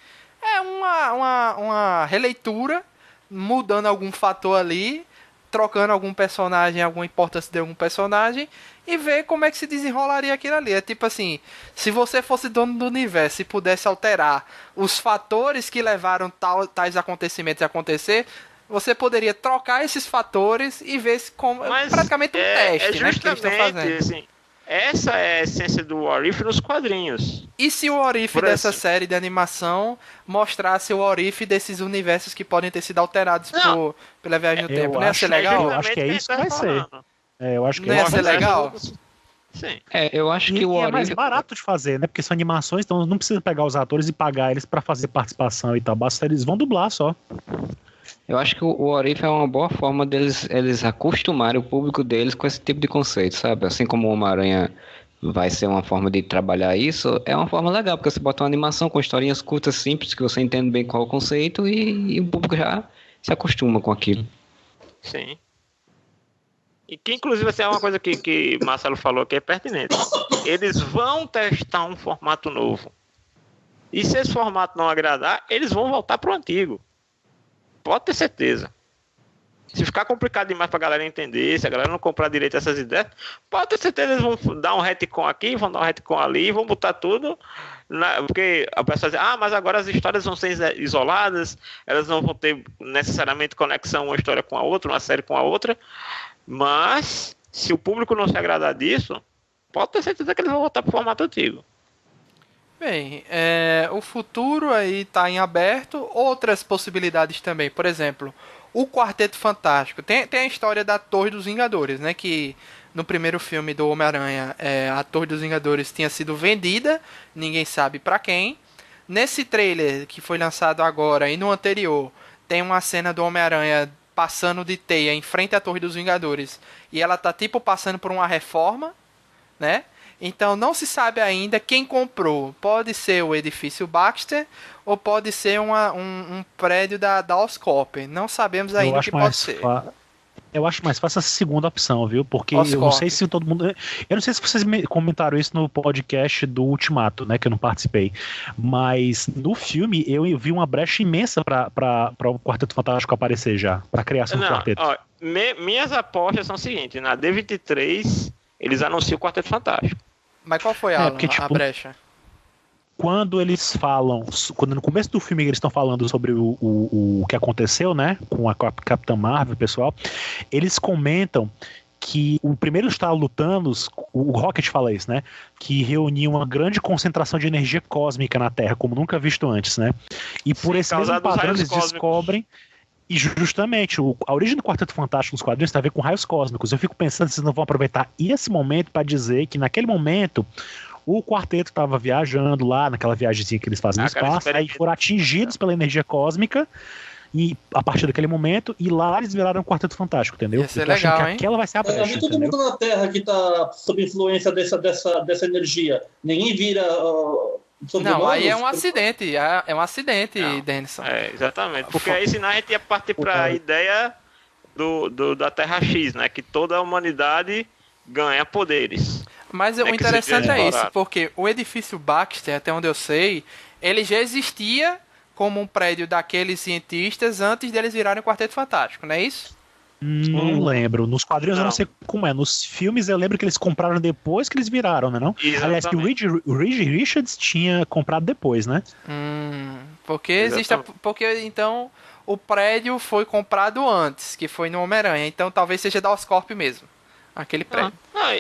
é uma releitura, mudando algum fator ali, trocando algum personagem, alguma importância de algum personagem, e ver como é que se desenrolaria aquilo ali. É tipo assim, se você fosse dono do universo e pudesse alterar os fatores que levaram tais acontecimentos a acontecer, você poderia trocar esses fatores e ver se como praticamente um teste, né, que eles estão fazendo. Assim, essa é a essência do What If nos quadrinhos. E se o What If dessa série de animação mostrasse o What If desses universos que podem ter sido alterados pela viagem no tempo? Não ia ser legal? Eu acho que é isso que vai ser. Eu acho que não ia ser legal? Sim. Eu acho que o é mais barato de fazer, né? Porque são animações, então não precisa pegar os atores e pagar eles pra fazer participação e tal. Basta eles vão dublar só. Eu acho que o What If é uma boa forma eles acostumarem o público deles com esse tipo de conceito, sabe? Assim como o Homem-Aranha vai ser uma forma de trabalhar isso, é uma forma legal, porque você bota uma animação com historinhas curtas, simples, que você entende bem qual é o conceito e o público já se acostuma com aquilo. Sim. E que, inclusive, assim, é uma coisa que Marcelo falou que é pertinente. Eles vão testar um formato novo. E se esse formato não agradar, eles vão voltar pro antigo. Pode ter certeza. Se ficar complicado demais pra galera entender, se a galera não comprar direito essas ideias, pode ter certeza que eles vão dar um retcon aqui, vão dar um retcon ali, vão botar tudo. Porque a pessoa diz, mas agora as histórias vão ser isoladas, elas não vão ter necessariamente conexão uma história com a outra, uma série com a outra. Mas, se o público não se agradar disso, pode ter certeza que eles vão voltar pro formato antigo. Bem, o futuro aí está em aberto. Outras possibilidades também. Por exemplo, o Quarteto Fantástico. Tem a história da Torre dos Vingadores, né? Que no primeiro filme do Homem-Aranha, a Torre dos Vingadores tinha sido vendida. Ninguém sabe para quem. Nesse trailer que foi lançado agora e no anterior, tem uma cena do Homem-Aranha passando de teia em frente à Torre dos Vingadores. E ela tá tipo passando por uma reforma, né? Então não se sabe ainda quem comprou. Pode ser o edifício Baxter ou pode ser um prédio da Oscorp. Não sabemos ainda o que pode ser. Eu acho mais fácil essa segunda opção, viu? Porque eu não sei se todo mundo. Eu não sei se vocês comentaram isso no podcast do Ultimato, né? Que eu não participei. Mas no filme eu vi uma brecha imensa para o Quarteto Fantástico aparecer já. Pra criação do quarteto. Ó, minhas apostas são as seguintes: na D23, eles anunciam o Quarteto Fantástico. Mas qual foi a brecha? Quando eles falam, quando no começo do filme eles estão falando sobre o que aconteceu, né, com a Capitã Marvel, pessoal, eles comentam que o primeiro estalo do Thanos, o Rocket fala isso, né, que reuniu uma grande concentração de energia cósmica na Terra, como nunca visto antes, né, e por esse mesmo padrão eles descobrem. E justamente, a origem do Quarteto Fantástico nos quadrinhos tem a ver com raios cósmicos. Eu fico pensando se vocês não vão aproveitar esse momento para dizer que naquele momento o quarteto estava viajando lá, naquela viagemzinha que eles fazem no espaço, aí foram atingidos pela energia cósmica, e a partir daquele momento, e lá eles viraram o Quarteto Fantástico, entendeu? Isso é legal, que aquela vai ser a brecha, todo entendeu? mundo na Terra que está sob influência dessa energia, ninguém vira... Não, aí é um acidente, é um acidente, Denison. Exatamente, porque aí senão a gente ia partir para a ideia da Terra X, né? Que toda a humanidade ganha poderes. Mas o interessante é isso, porque o edifício Baxter, até onde eu sei, ele já existia como um prédio daqueles cientistas antes deles virarem o Quarteto Fantástico, não é isso? Não lembro. Nos quadrinhos eu não sei como é. Nos filmes eu lembro que eles compraram depois que eles viraram, né? Não? Aliás, que o Reed Richards tinha comprado depois, né? Porque existe. Porque então o prédio foi comprado antes, que foi no Homem-Aranha. Então talvez seja da Oscorp mesmo. Aquele prédio.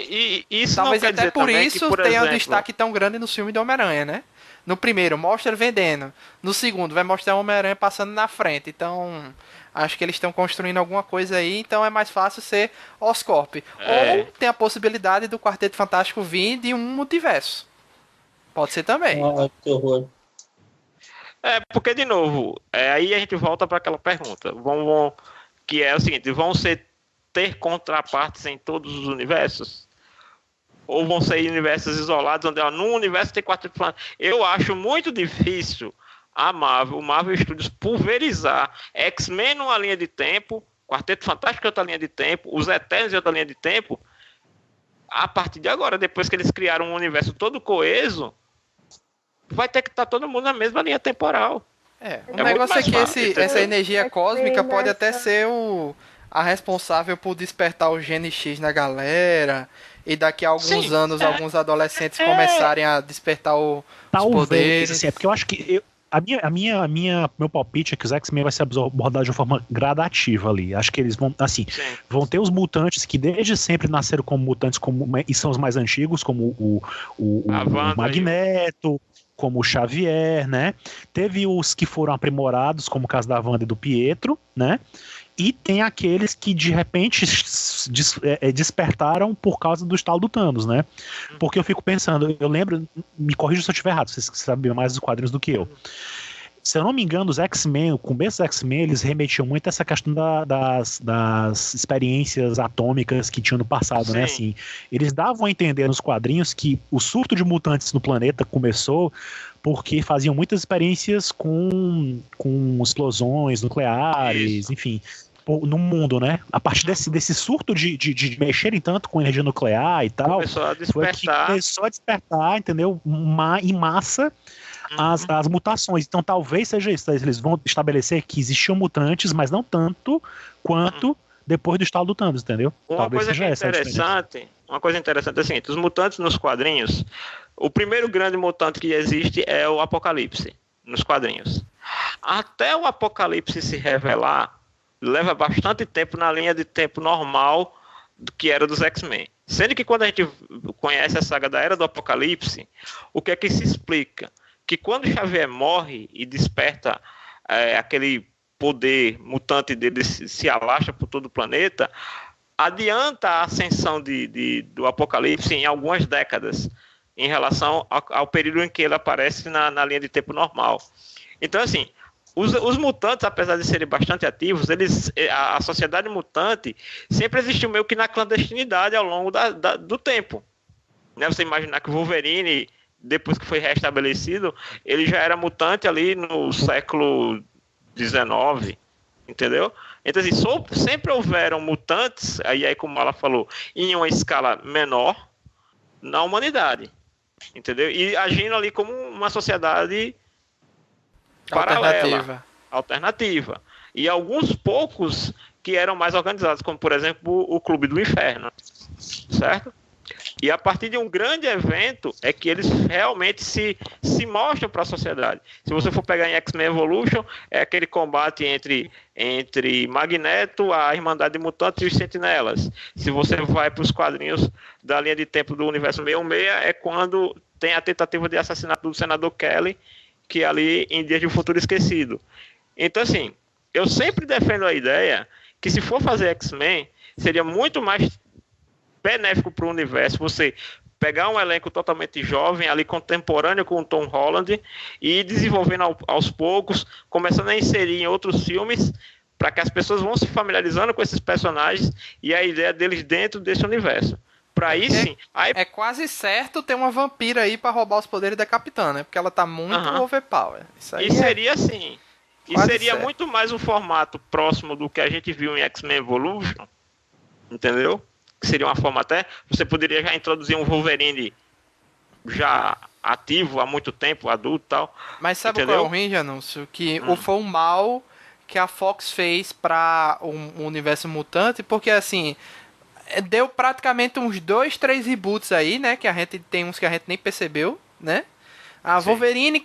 E isso talvez não quer até dizer por isso que, por tenha exemplo, um destaque tão grande no filme do Homem-Aranha, né? No primeiro, mostra vendendo. No segundo, vai mostrar o Homem-Aranha passando na frente. Então, acho que eles estão construindo alguma coisa aí. Então é mais fácil ser Oscorp. Ou tem a possibilidade do Quarteto Fantástico vir de um multiverso. Pode ser também. Que horror. Porque, de novo, aí a gente volta para aquela pergunta. Que é o seguinte, vão ter contrapartes em todos os universos? Ou vão ser universos isolados, onde num universo tem Quarteto Fantástico? Eu acho muito difícil o Marvel Studios pulverizar X-Men numa linha de tempo, Quarteto Fantástico em outra linha de tempo, os Eternos em outra linha de tempo. A partir de agora, depois que eles criaram um universo todo coeso, vai ter que estar todo mundo na mesma linha temporal. O negócio é que essa energia cósmica pode até ser a responsável por despertar o gene X na galera, e daqui a alguns anos alguns adolescentes começarem a despertar os poderes. Assim, porque eu acho que meu palpite é que os X-Men vai ser abordado de uma forma gradativa ali. Acho que eles vão, assim, vão ter os mutantes que desde sempre nasceram como mutantes e são os mais antigos, como o Magneto, como o Xavier, né? Teve os que foram aprimorados, como o caso da Wanda e do Pietro, né? E tem aqueles que de repente despertaram por causa do estalo do Thanos, né? Porque eu fico pensando, eu lembro, me corrija se eu estiver errado, vocês sabem mais dos quadrinhos do que eu. Se eu não me engano, os X-Men, o começo dos X-Men, eles remetiam muito a essa questão das experiências atômicas que tinham no passado, né? Assim, eles davam a entender nos quadrinhos que o surto de mutantes no planeta começou porque faziam muitas experiências com explosões nucleares, enfim, no mundo, né? A partir desse surto de mexerem tanto com energia nuclear e tal, foi que começou a despertar, entendeu? Em massa as mutações. Então talvez seja isso. Eles vão estabelecer que existiam mutantes, mas não tanto quanto depois do estalo do Thanos, entendeu? Uma coisa interessante é assim, os mutantes nos quadrinhos, o primeiro grande mutante que existe é o Apocalipse nos quadrinhos. Até o Apocalipse se revelar, leva bastante tempo na linha de tempo normal do que era dos X-Men. Sendo que quando a gente conhece a saga da Era do Apocalipse, o que é que se explica? Que quando Xavier morre e desperta aquele poder mutante dele se alastra por todo o planeta, adianta a ascensão do Apocalipse em algumas décadas em relação ao período em que ele aparece na linha de tempo normal. Então, assim, os mutantes, apesar de serem bastante ativos, a sociedade mutante sempre existiu meio que na clandestinidade ao longo do tempo. Né? Você imaginar que o Wolverine, depois que foi restabelecido, ele já era mutante ali no século XIX, Entendeu? Então, assim, sempre houveram mutantes, aí como ela falou, em uma escala menor na humanidade. Entendeu? E agindo ali como uma sociedade paralela, alternativa. E alguns poucos que eram mais organizados, como, por exemplo, o Clube do Inferno. Certo? E a partir de um grande evento é que eles realmente se mostram para a sociedade. Se você for pegar em X-Men Evolution, é aquele combate entre Magneto, a Irmandade de Mutantes e os Sentinelas. Se você vai para os quadrinhos da linha de tempo do Universo 66, é quando tem a tentativa de assassinato do Senador Kelly, que é ali em Dias de um Futuro Esquecido. Então, assim, eu sempre defendo a ideia que se for fazer X-Men, seria muito mais benéfico para o universo você pegar um elenco totalmente jovem, ali contemporâneo com o Tom Holland, e ir desenvolvendo aos poucos, começando a inserir em outros filmes, para que as pessoas vão se familiarizando com esses personagens e a ideia deles dentro desse universo. Para aí sim. É quase certo ter uma vampira aí para roubar os poderes da Capitã, né? Porque ela tá muito overpower. Isso aí seria assim. E seria certo. Muito mais um formato próximo do que a gente viu em X-Men Evolution. Entendeu? Que seria uma forma até... Você poderia já introduzir um Wolverine já ativo há muito tempo, adulto e tal. Mas sabe qual é o ruim, Janúncio? Que foi um mal que a Fox fez para o universo mutante, porque assim... Deu praticamente uns 2, 3 reboots aí, né? Que a gente tem uns que a gente nem percebeu, né? A Wolverine,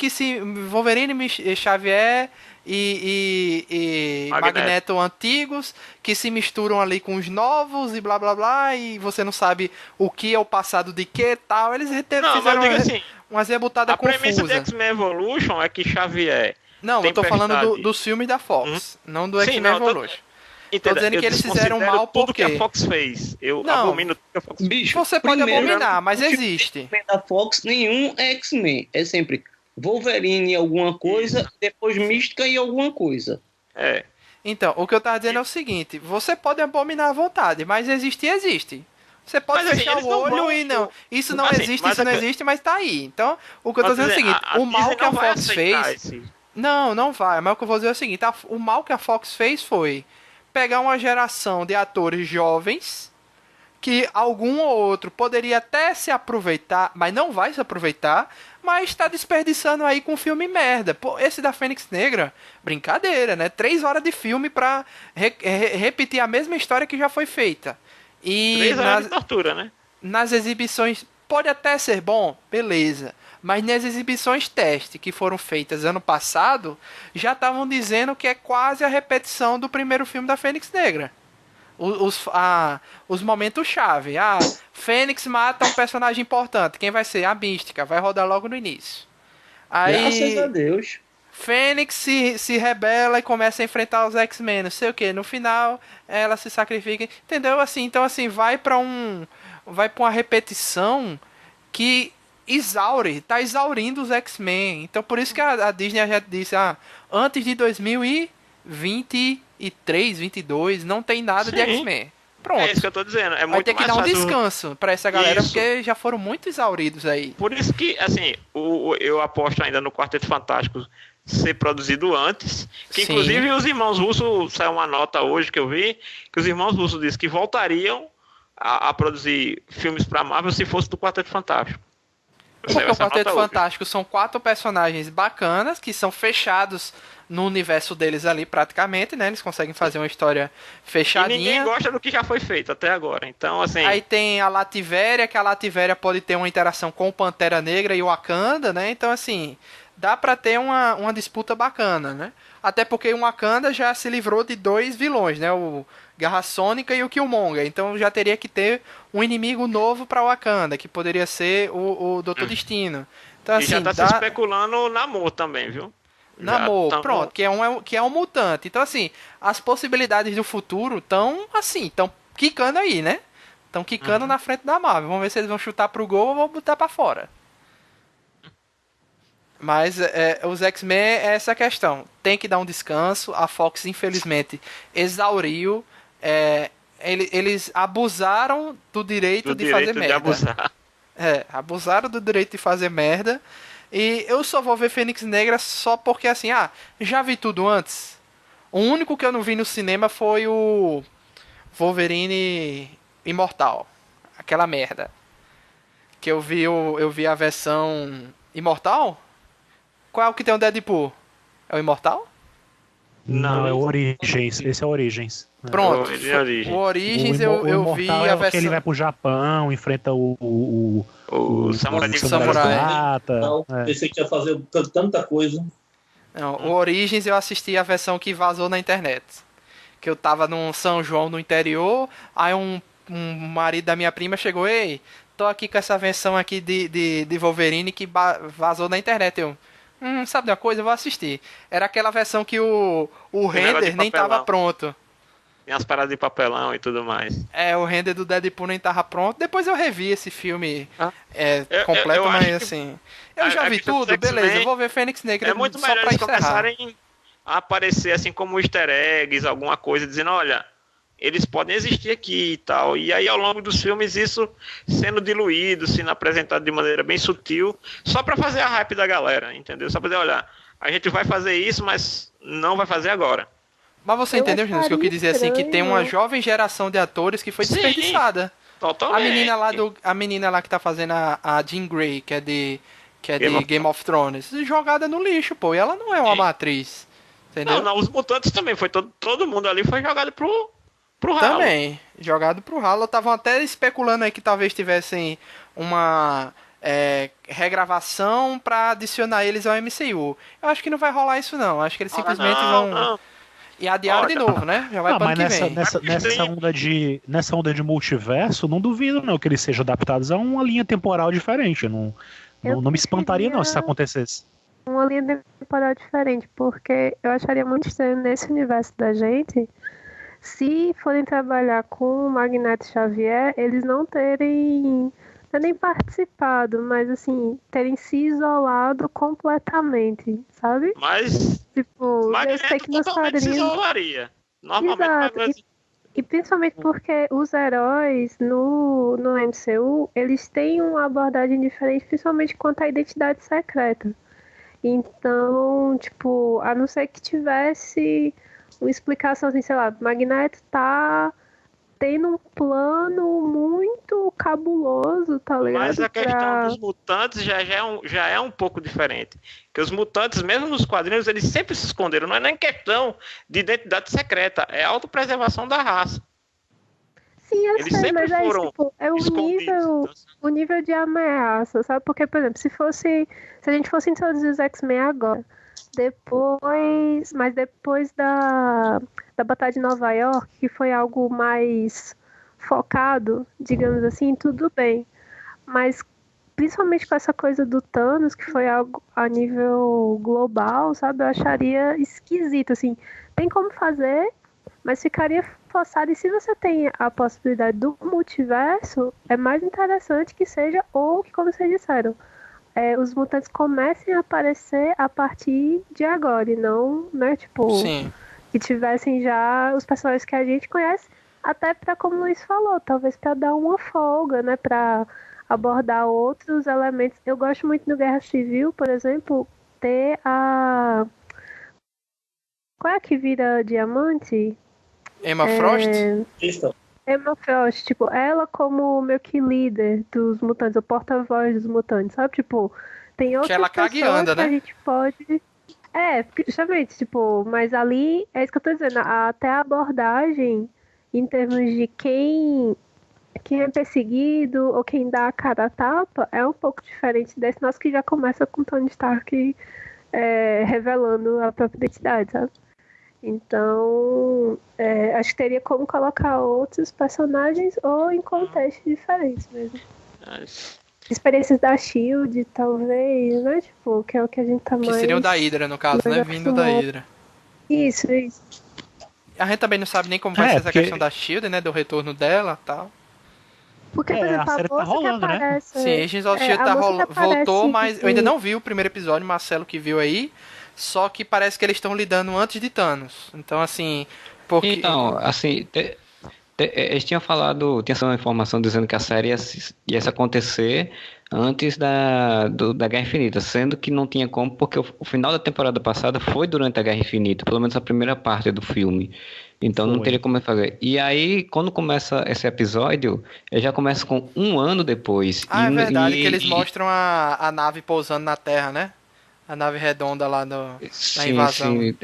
Wolverine, Xavier e Magneto antigos, que se misturam ali com os novos e blá blá blá, e você não sabe o que é o passado de que tal. Eles fizeram umas rebutadas confusas. A premissa de X-Men Evolution é que Xavier... Não, eu tô falando dos filmes da Fox, não do X-Men Evolution. Tô dizendo que eles fizeram mal porque... tudo que a Fox fez. Eu abomino tudo que a Fox fez. Bicho, você pode abominar, mas existe. Da Fox, nenhum é X-Men. É sempre Wolverine alguma coisa, depois Mística e alguma coisa. É. Então, o que eu tava dizendo é o seguinte. Você pode abominar à vontade, mas existe. Você pode fechar o olho e não. Isso não existe, isso não existe, mas tá aí. Então, o que eu tô dizendo é o seguinte. O mal que a Fox fez... Não vai. Mas o que eu vou dizer é o seguinte. O mal que a Fox fez foi... pegar uma geração de atores jovens que algum ou outro poderia até se aproveitar, mas não vai se aproveitar, mas está desperdiçando aí com filme merda. Pô, esse da Fênix Negra, brincadeira, né? 3 horas de filme pra repetir a mesma história que já foi feita. E 3 horas de tortura, né? Nas exibições, pode até ser bom, beleza. Mas nas exibições teste que foram feitas ano passado, já estavam dizendo que é quase a repetição do primeiro filme da Fênix Negra. Os momentos-chave. Fênix mata um personagem importante. Quem vai ser? A Mística. Vai rodar logo no início. Aí, graças a Deus. Fênix se rebela e começa a enfrentar os X-Men. Não sei o que. No final, ela se sacrifica. Entendeu? Então, vai pra uma repetição que... tá exaurindo os X-Men. Então por isso que a Disney já disse, antes de 2023, 22, não tem nada de X-Men. Pronto. É isso que eu tô dizendo. Vai ter que dar um descanso pra essa galera, porque já foram muito exauridos aí. Por isso que, assim, eu aposto ainda no Quarteto Fantástico ser produzido antes, que inclusive os irmãos Russo, saiu uma nota hoje que eu vi, que os irmãos Russo disseram que voltariam a produzir filmes pra Marvel se fosse do Quarteto Fantástico. Porque o Quarteto Fantástico são 4 personagens bacanas, que são fechados no universo deles ali praticamente, né? Eles conseguem fazer uma história fechadinha. E ninguém gosta do que já foi feito até agora, então assim... Aí tem a Lativéria, que a Lativéria pode ter uma interação com o Pantera Negra e o Wakanda, né? Então assim, dá pra ter uma disputa bacana, né? Até porque o Wakanda já se livrou de 2 vilões, né? O Garra Sônica e o Killmonger. Então já teria que ter um inimigo novo para Wakanda, que poderia ser o Doutor Destino. Então, assim, já tá se especulando o Namor também, viu? Namor, pronto, que é um mutante. Então, assim, as possibilidades do futuro estão quicando aí, né? Estão quicando na frente da Marvel. Vamos ver se eles vão chutar pro gol ou vão botar para fora. Mas os X-Men é essa questão. Tem que dar um descanso. A Fox, infelizmente, exauriu. Eles abusaram do direito de fazer merda. Abusar. Abusaram do direito de fazer merda. E eu só vou ver Fênix Negra só porque assim, já vi tudo antes. O único que eu não vi no cinema foi o Wolverine Imortal. Aquela merda. Que eu vi a versão Imortal? Qual é o que tem o Deadpool? É o Imortal? Não, é o Origins. Esse é o Origins. Pronto. O Origins eu vi a versão. Que ele vai pro Japão, enfrenta o Samurai. Não, pensei que ia fazer tanta coisa. Não, o Origins eu assisti a versão que vazou na internet. Que eu tava num São João no interior, aí um marido da minha prima chegou, ei, tô aqui com essa versão aqui de Wolverine que vazou na internet. Eu, sabe de uma coisa? Eu vou assistir. Era aquela versão que o render nem tava pronto. Tem as paradas de papelão e tudo mais. O render do Deadpool nem tava pronto. Depois eu revi esse filme completo, mas assim... Eu já vi tudo, beleza, eu vou ver Fênix Negra é muito só melhor pra eles encerrar. começarem a aparecer assim como easter eggs, alguma coisa, dizendo, olha, eles podem existir aqui e tal. E aí ao longo dos filmes isso sendo diluído, sendo apresentado de maneira bem sutil, só pra fazer a hype da galera, entendeu? Só pra dizer, olha, a gente vai fazer isso, mas não vai fazer agora. Mas você entendeu, Júnior, que eu quis dizer assim, que tem uma jovem geração de atores que foi desperdiçada. Totalmente. A menina lá que tá fazendo a Jean Grey, que é de Game of Thrones, jogada no lixo, pô. E ela não é uma atriz. Entendeu? Não, os mutantes também. Foi todo mundo ali foi jogado pro ralo. Também, jogado pro ralo. Estavam até especulando aí que talvez tivessem uma regravação pra adicionar eles ao MCU. Eu acho que não vai rolar isso, não. Acho que eles simplesmente vão... E adiaram de novo, né? Já vai para ano que vem. Nessa onda de multiverso, não duvido não que eles sejam adaptados a uma linha temporal diferente. Não me espantaria não se isso acontecesse. Uma linha temporal diferente, porque eu acharia muito estranho nesse universo da gente, se forem trabalhar com o Magneto Xavier, eles não terem nem participado, mas assim, terem se isolado completamente, sabe? Mas tipo, Magneto eu sei que nos quadrinhos se isolaria. Normalmente exato. E principalmente porque os heróis no MCU, eles têm uma abordagem diferente, principalmente quanto à identidade secreta. Então, tipo, a não ser que tivesse uma explicação assim, sei lá, Magneto tá tendo um plano muito cabuloso, tá ligado? Mas a questão dos mutantes já é um pouco diferente. Porque os mutantes, mesmo nos quadrinhos, eles sempre se esconderam. Não é nem questão de identidade secreta, é autopreservação da raça. Sim, eu eles sei, sempre mas aí, foram tipo, é o nível de ameaça, sabe? Porque, por exemplo, se a gente fosse introduzir os X-Men agora, depois da Batalha de Nova York, que foi algo mais focado, digamos assim, tudo bem. Mas principalmente com essa coisa do Thanos, que foi algo a nível global, sabe? Eu acharia esquisito, assim. Tem como fazer, mas ficaria forçado. E se você tem a possibilidade do multiverso, é mais interessante que seja, ou que, como vocês disseram, os mutantes comecem a aparecer a partir de agora, e não, né, tipo, Sim. que tivessem já os personagens que a gente conhece, até para, como o Luiz falou, talvez para dar uma folga, né, para abordar outros elementos. Eu gosto muito no Guerra Civil, por exemplo, ter a... Qual é a que vira diamante? Emma Frost? Emma Frost, tipo, ela como meio que líder dos mutantes, o porta-voz dos mutantes, sabe? Tipo, tem outras ela caga e anda, que né? a gente pode... justamente, tipo, mas ali, é isso que eu tô dizendo, até a abordagem em termos de quem é perseguido ou quem dá a cara a tapa é um pouco diferente desse nosso que já começa com Tony Stark revelando a própria identidade, sabe? Então, acho que teria como colocar outros personagens ou em contextos diferentes mesmo. Experiências da SHIELD, talvez, né? Tipo, que é o que a gente tá mais... Que seriam da Hydra, no caso, né? Vindo da Hydra. Isso. A gente também não sabe nem como vai ser essa questão da SHIELD, né? Do retorno dela e tal. Porque, por exemplo, a série tá rolando, né? Sim, Agents of S.H.I.E.L.D. voltou, mas eu ainda não vi o primeiro episódio, Marcelo que viu aí. Só que parece que eles estão lidando antes de Thanos. Então, assim... Porque... Então, assim... Eles tinham falado... Tinha essa informação dizendo que a série ia se acontecer antes da Guerra Infinita, sendo que não tinha como, porque o final da temporada passada foi durante a Guerra Infinita, pelo menos a primeira parte do filme. Então não teria como fazer. E aí, quando começa esse episódio, ele já começa com um ano depois. É verdade, que eles mostram a nave pousando na Terra, né? A nave redonda lá da invasão. Sim,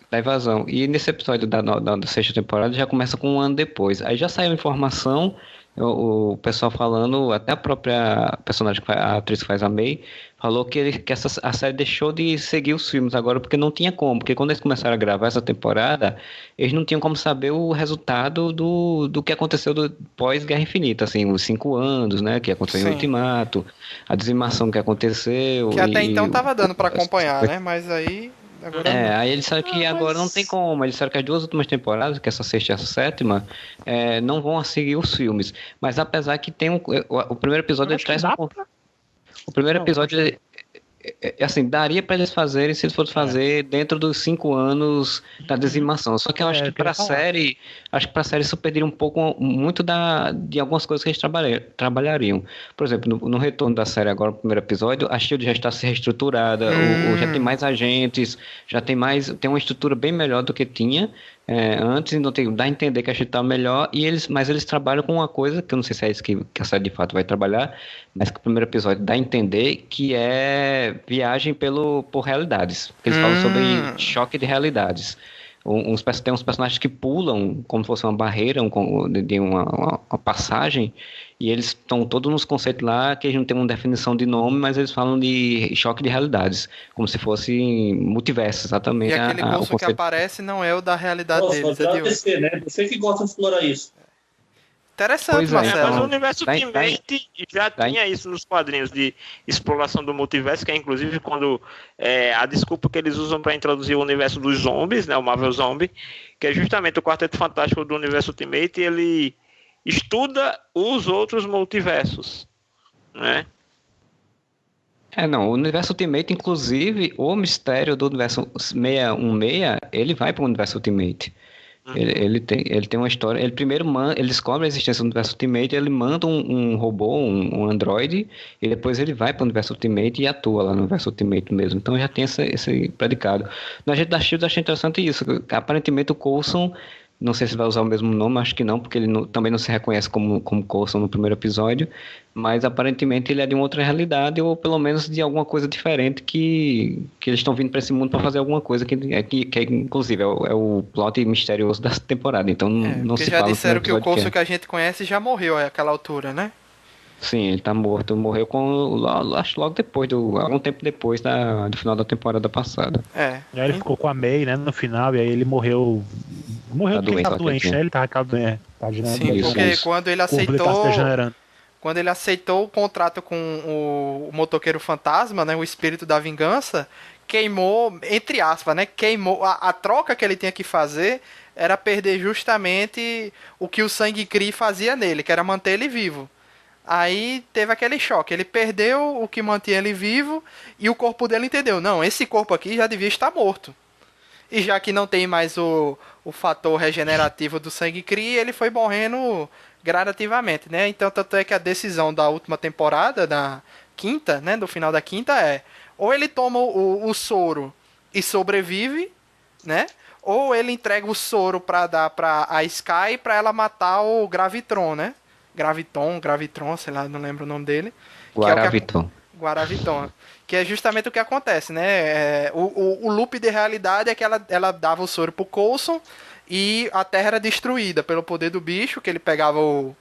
da invasão. E nesse episódio da sexta temporada já começa com um ano depois. Aí já saiu informação, o pessoal falando, até a própria personagem, a atriz que faz a May, falou que a série deixou de seguir os filmes agora porque não tinha como. Porque quando eles começaram a gravar essa temporada, eles não tinham como saber o resultado do que aconteceu pós-Guerra Infinita, assim, os 5 anos, né, que aconteceu em Ultimato, a dizimação que aconteceu. Que até então tava dando pra acompanhar, né, mas aí... Agora aí eles disseram que agora não tem como. Eles disseram que as 2 últimas temporadas, que essa sexta e essa sétima, não vão seguir os filmes. Mas apesar que tem o primeiro episódio ele traz o primeiro episódio assim, daria para eles fazerem se eles fossem fazer dentro dos 5 anos da dizimação. Só que eu acho que para a série, isso perderia um pouco, muito de algumas coisas que eles trabalhariam. Por exemplo, no retorno da série agora, no primeiro episódio, a SHIELD já está se reestruturada, já tem mais agentes, tem uma estrutura bem melhor do que tinha antes, então dá a entender que a SHIELD está melhor, mas eles trabalham com uma coisa, que eu não sei se é isso que a série de fato vai trabalhar, mas que o primeiro episódio dá a entender que é viagem por realidades. Eles falam sobre choque de realidades. Tem uns personagens que pulam como se fosse uma barreira, de uma passagem, e eles estão todos nos conceitos lá que eles não têm uma definição de nome, mas eles falam de choque de realidades, como se fosse multiverso, exatamente. E aquele curso que aparece não é o da realidade deles. Né? Você que gosta de explorar isso. Interessante, Marcelo. Mas o universo Ultimate já tinha isso nos quadrinhos de exploração do multiverso, que é inclusive quando a desculpa que eles usam para introduzir o universo dos zombies, né, o Marvel Zombie, que é justamente o Quarteto Fantástico do universo Ultimate, ele estuda os outros multiversos, né? O universo Ultimate, inclusive, o mistério do universo 616, ele vai para o universo Ultimate. Ele tem uma história. Ele primeiro ele descobre a existência do universo Ultimate, ele manda um robô, um androide, e depois ele vai para o universo Ultimate e atua lá no universo Ultimate mesmo. Então já tem esse predicado. Na gente da SHIELD eu achei interessante isso. Aparentemente o Coulson, não sei se vai usar o mesmo nome, acho que não, porque ele também não se reconhece como Coulson no primeiro episódio, mas aparentemente ele é de uma outra realidade, ou pelo menos de alguma coisa diferente que eles estão vindo para esse mundo para fazer alguma coisa que inclusive é o plot misterioso da temporada, então não se fala. Já disseram que o Coulson que a gente conhece já morreu àquela altura, né? Sim, ele tá morto. Morreu acho logo depois, algum tempo depois do final da temporada passada. E aí ele ficou com a May, né, no final, e aí ele morreu. Morreu porque ele tava doente, né? Ele tava degenerando. Sim, porque quando ele aceitou. Quando ele aceitou o contrato com o motoqueiro fantasma, né, o espírito da vingança, queimou, entre aspas, né, queimou a troca que ele tinha que fazer era perder justamente o que o sangue Kree fazia nele, que era manter ele vivo. Aí teve aquele choque, ele perdeu o que mantinha ele vivo e o corpo dele entendeu, não, esse corpo aqui já devia estar morto. E já que não tem mais o fator regenerativo do sangue Kree, ele foi morrendo gradativamente, né? Então, tanto é que a decisão da última temporada, da quinta, né, do final da quinta ou ele toma o soro e sobrevive, né? Ou ele entrega o soro pra dar pra a Sky pra ela matar o Gravitron, né? Gravitron, sei lá, não lembro o nome dele. Guaraviton. Que é justamente o que acontece, né? O loop de realidade é que ela dava o soro pro Coulson e a Terra era destruída pelo poder do bicho, que ele pegava o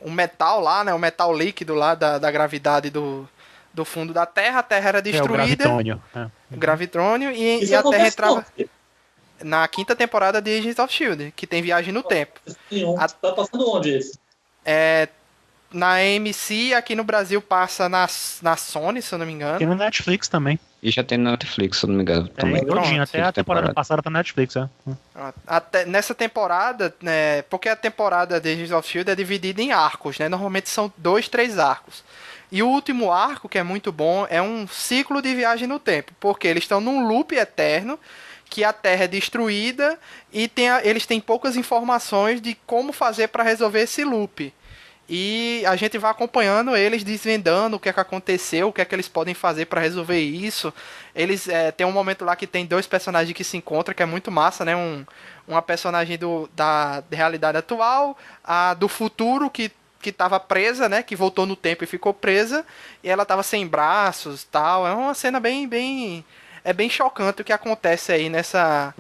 metal lá, né? O metal líquido lá da gravidade do fundo da Terra. A Terra era destruída. O Gravitrônio. E a Terra entrava... Na quinta temporada de Agents of S.H.I.E.L.D., que tem viagem no tempo. Tá passando onde esse? Na AMC, aqui no Brasil passa na Sony, se eu não me engano. Tem no Netflix também. E já tem no Netflix, se eu não me engano. Também. Até a temporada passada tá na Netflix, Nessa temporada, né, porque a temporada de Agents of S.H.I.E.L.D. é dividida em arcos, né? Normalmente são 2, 3 arcos. E o último arco, que é muito bom, é um ciclo de viagem no tempo. Porque eles estão num loop eterno, que a Terra é destruída e eles têm poucas informações de como fazer para resolver esse loop. E a gente vai acompanhando eles, desvendando o que é que aconteceu, o que é que eles podem fazer pra resolver isso. Eles tem um momento lá que tem dois personagens que se encontram, que é muito massa, né? Uma personagem da realidade atual, a do futuro que tava presa, né? Que voltou no tempo e ficou presa. E ela tava sem braços, tal. É uma cena bem chocante o que acontece aí nessa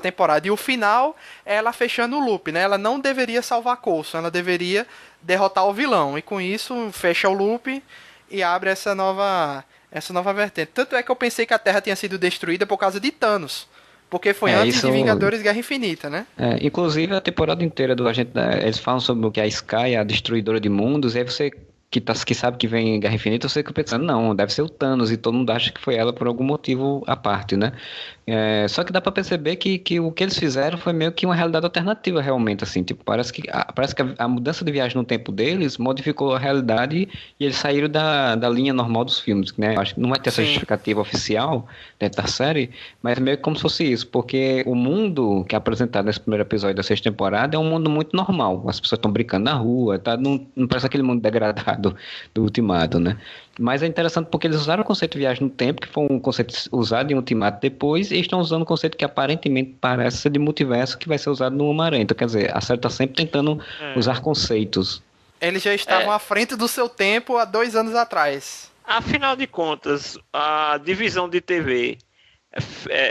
temporada. E o final é ela fechando o loop, né? Ela não deveria salvar Coulson, ela deveria derrotar o vilão. E com isso, fecha o loop e abre essa nova vertente. Tanto é que eu pensei que a Terra tinha sido destruída por causa de Thanos. Porque foi antes de Vingadores Guerra Infinita, né? Inclusive a temporada inteira do Agente eles falam sobre o que a Sky é a destruidora de mundos, e aí você que sabe que vem Guerra Infinita, você fica pensando, não, deve ser o Thanos, e todo mundo acha que foi ela por algum motivo à parte, né? Só que dá pra perceber que o que eles fizeram foi meio que uma realidade alternativa, realmente, assim, tipo, parece que a mudança de viagem no tempo deles modificou a realidade e eles saíram da linha normal dos filmes, né? Acho que não vai ter essa justificativa oficial dentro da série, mas meio que como se fosse isso, porque o mundo que é apresentado nesse primeiro episódio da sexta temporada é um mundo muito normal, as pessoas estão brincando na rua, tá? Não parece aquele mundo degradado do Ultimato, né? Mas é interessante porque eles usaram o conceito de viagem no tempo, que foi um conceito usado em Ultimato depois, e estão usando um conceito que aparentemente parece ser de multiverso, que vai ser usado no Homem-Aranha. Então, quer dizer, a série tá sempre tentando usar conceitos. Eles já estavam à frente do seu tempo há 2 anos atrás. Afinal de contas, a divisão de TV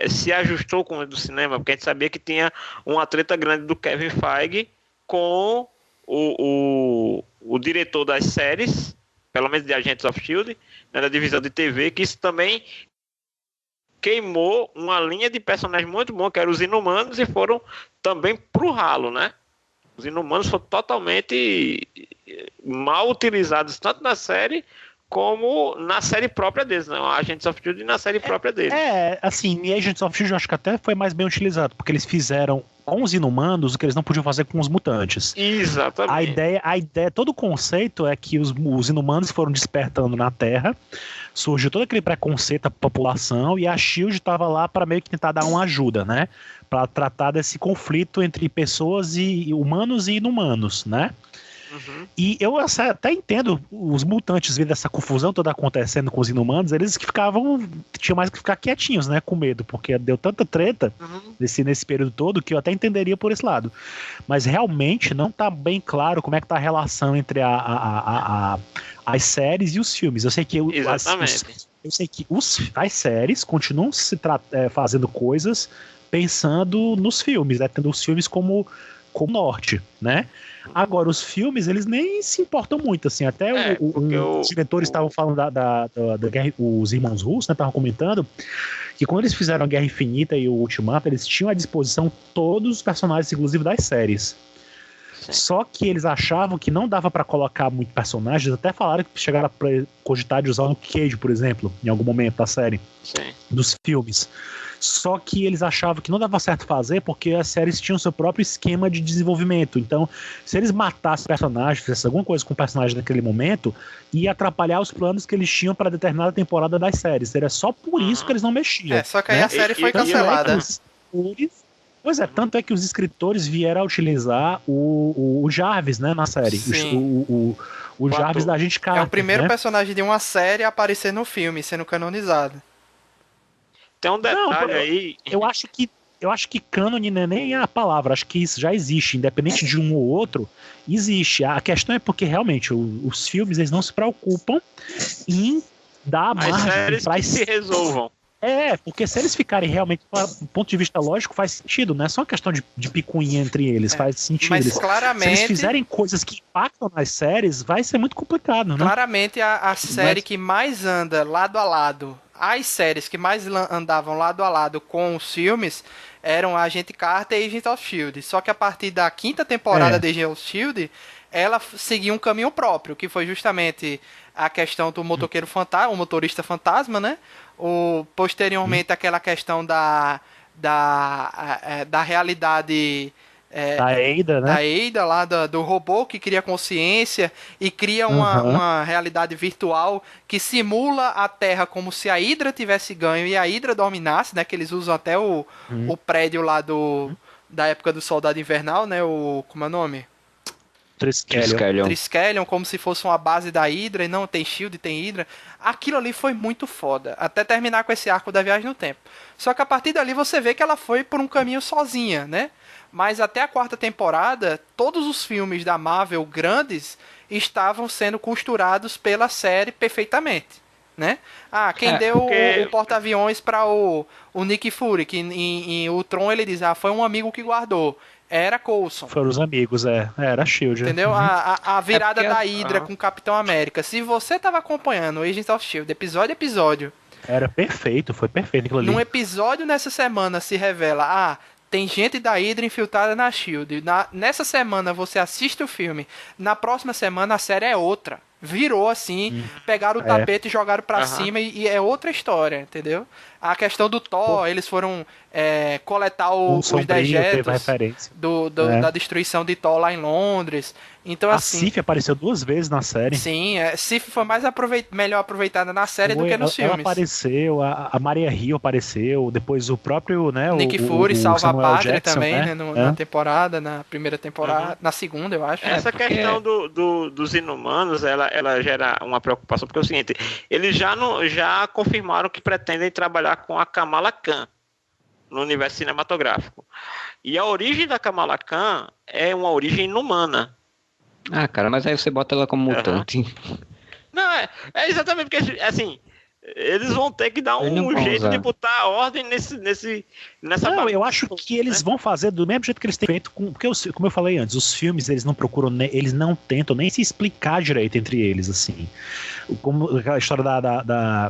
se ajustou com a do cinema, porque a gente sabia que tinha uma treta grande do Kevin Feige com o diretor das séries, pelo menos de Agents of S.H.I.E.L.D., né, da divisão de TV, que isso também queimou uma linha de personagens muito bom, que eram os Inumanos, e foram também pro ralo, né? Os Inumanos foram totalmente mal utilizados, tanto na série como na série própria deles, né? Agents of S.H.I.E.L.D. e na série própria deles. Assim, em Agents of S.H.I.E.L.D. eu acho que até foi mais bem utilizado, porque eles fizeram com os Inumanos o que eles não podiam fazer com os mutantes. Exatamente. A ideia, todo o conceito é que os Inumanos foram despertando na Terra, surgiu todo aquele preconceito da população, e a S.H.I.E.L.D. estava lá para meio que tentar dar uma ajuda, né? Para tratar desse conflito entre pessoas e humanos e inumanos, né? Uhum. E eu até entendo os mutantes vendo essa confusão toda acontecendo com os inumanos, eles tinham mais que ficar quietinhos, né, com medo, porque deu tanta treta nesse período todo que eu até entenderia por esse lado. Mas realmente não tá bem claro como é que tá a relação entre as séries e os filmes. Eu sei que as séries continuam fazendo coisas pensando nos filmes, né, tendo os filmes como norte, né? Agora, os filmes, eles nem se importam muito, assim, até os diretores estavam falando da guerra, os irmãos russos, né, estavam comentando que quando eles fizeram a Guerra Infinita e o Ultimato, eles tinham à disposição todos os personagens, inclusive das séries. Sim. Só que eles achavam que não dava pra colocar muitos personagens, até falaram que chegaram a cogitar de usar o Luke Cage, por exemplo, em algum momento da série, dos filmes. Só que eles achavam que não dava certo fazer porque as séries tinham seu próprio esquema de desenvolvimento. Então, se eles matassem personagens, fizessem alguma coisa com o personagem naquele momento, ia atrapalhar os planos que eles tinham para determinada temporada das séries. Seria só por isso que eles não mexiam. Só que aí a série foi cancelada. Pois é, tanto é que os escritores vieram a utilizar o Jarvis, né, na série. O Jarvis da Agente Carter. É o primeiro personagem de uma série a aparecer no filme, sendo canonizado. Tem um detalhe aí. Eu acho que cânone não é nem a palavra, acho que isso já existe, independente de um ou outro, existe. A questão é porque realmente os filmes eles não se preocupam em dar margem para se resolvam. Porque se eles ficarem realmente, do ponto de vista lógico, faz sentido, não é só uma questão de picuinha entre eles, faz sentido. Mas claramente, se eles fizerem coisas que impactam nas séries, vai ser muito complicado, né? Claramente a série que mais anda lado a lado, as séries que mais andavam lado a lado com os filmes eram Agente Carter e Agents of S.H.I.E.L.D. Só que a partir da 5ª temporada de Agents of S.H.I.E.L.D., ela seguiu um caminho próprio, que foi justamente a questão do motoqueiro fantasma, o motorista fantasma, né? Posteriormente aquela questão da realidade da Ada, né? Da Ada lá, do robô que cria consciência e cria uma realidade virtual que simula a Terra como se a Hydra tivesse ganho e a Hydra dominasse, né? Que eles usam até o prédio lá da época do Soldado Invernal, né? Como é o nome? Triskelion, como se fosse uma base da Hydra, e não tem Shield, tem Hydra. Aquilo ali foi muito foda, até terminar com esse arco da viagem no tempo. Só que a partir dali você vê que ela foi por um caminho sozinha, né? Mas até a 4ª temporada, todos os filmes da Marvel grandes estavam sendo costurados pela série perfeitamente, né? Quem deu o porta-aviões para o Nick Fury, que em Ultron ele diz, foi um amigo que guardou. Era Coulson. Foram os amigos, era a SHIELD. Entendeu? A virada da Hydra com o Capitão América. Se você tava acompanhando o Agents of S.H.I.E.L.D. episódio a episódio... Era perfeito, foi perfeito aquilo ali. Num episódio nessa semana se revela, tem gente da Hydra infiltrada na SHIELD. Nessa semana você assiste o filme. Na próxima semana a série é outra. Virou assim, pegaram o tapete e jogaram pra cima e é outra história, entendeu? A questão do Thor, eles foram coletar os dejetos da destruição de Thor lá em Londres. Então, a Sif apareceu 2 vezes na série. Sim, Sif foi mais melhor aproveitada na série do que nos filmes. Ela apareceu, a Maria Hill apareceu, depois o próprio, né, Nick Fury salva a pátria Jackson, também, né, na temporada, na primeira temporada, na segunda, eu acho. Essa questão dos Inumanos, ela gera uma preocupação, porque é o seguinte, eles já confirmaram que pretendem trabalhar com a Kamala Khan no universo cinematográfico. E a origem da Kamala Khan é uma origem inumana. Cara, mas aí você bota ela como mutante. Não, é exatamente porque, assim, eles vão ter que dar um jeito de botar a ordem nessa Não, eu acho que eles vão fazer do mesmo jeito que eles têm feito porque como eu falei antes, os filmes eles não procuram, eles não tentam nem se explicar direito entre eles, assim. Como aquela história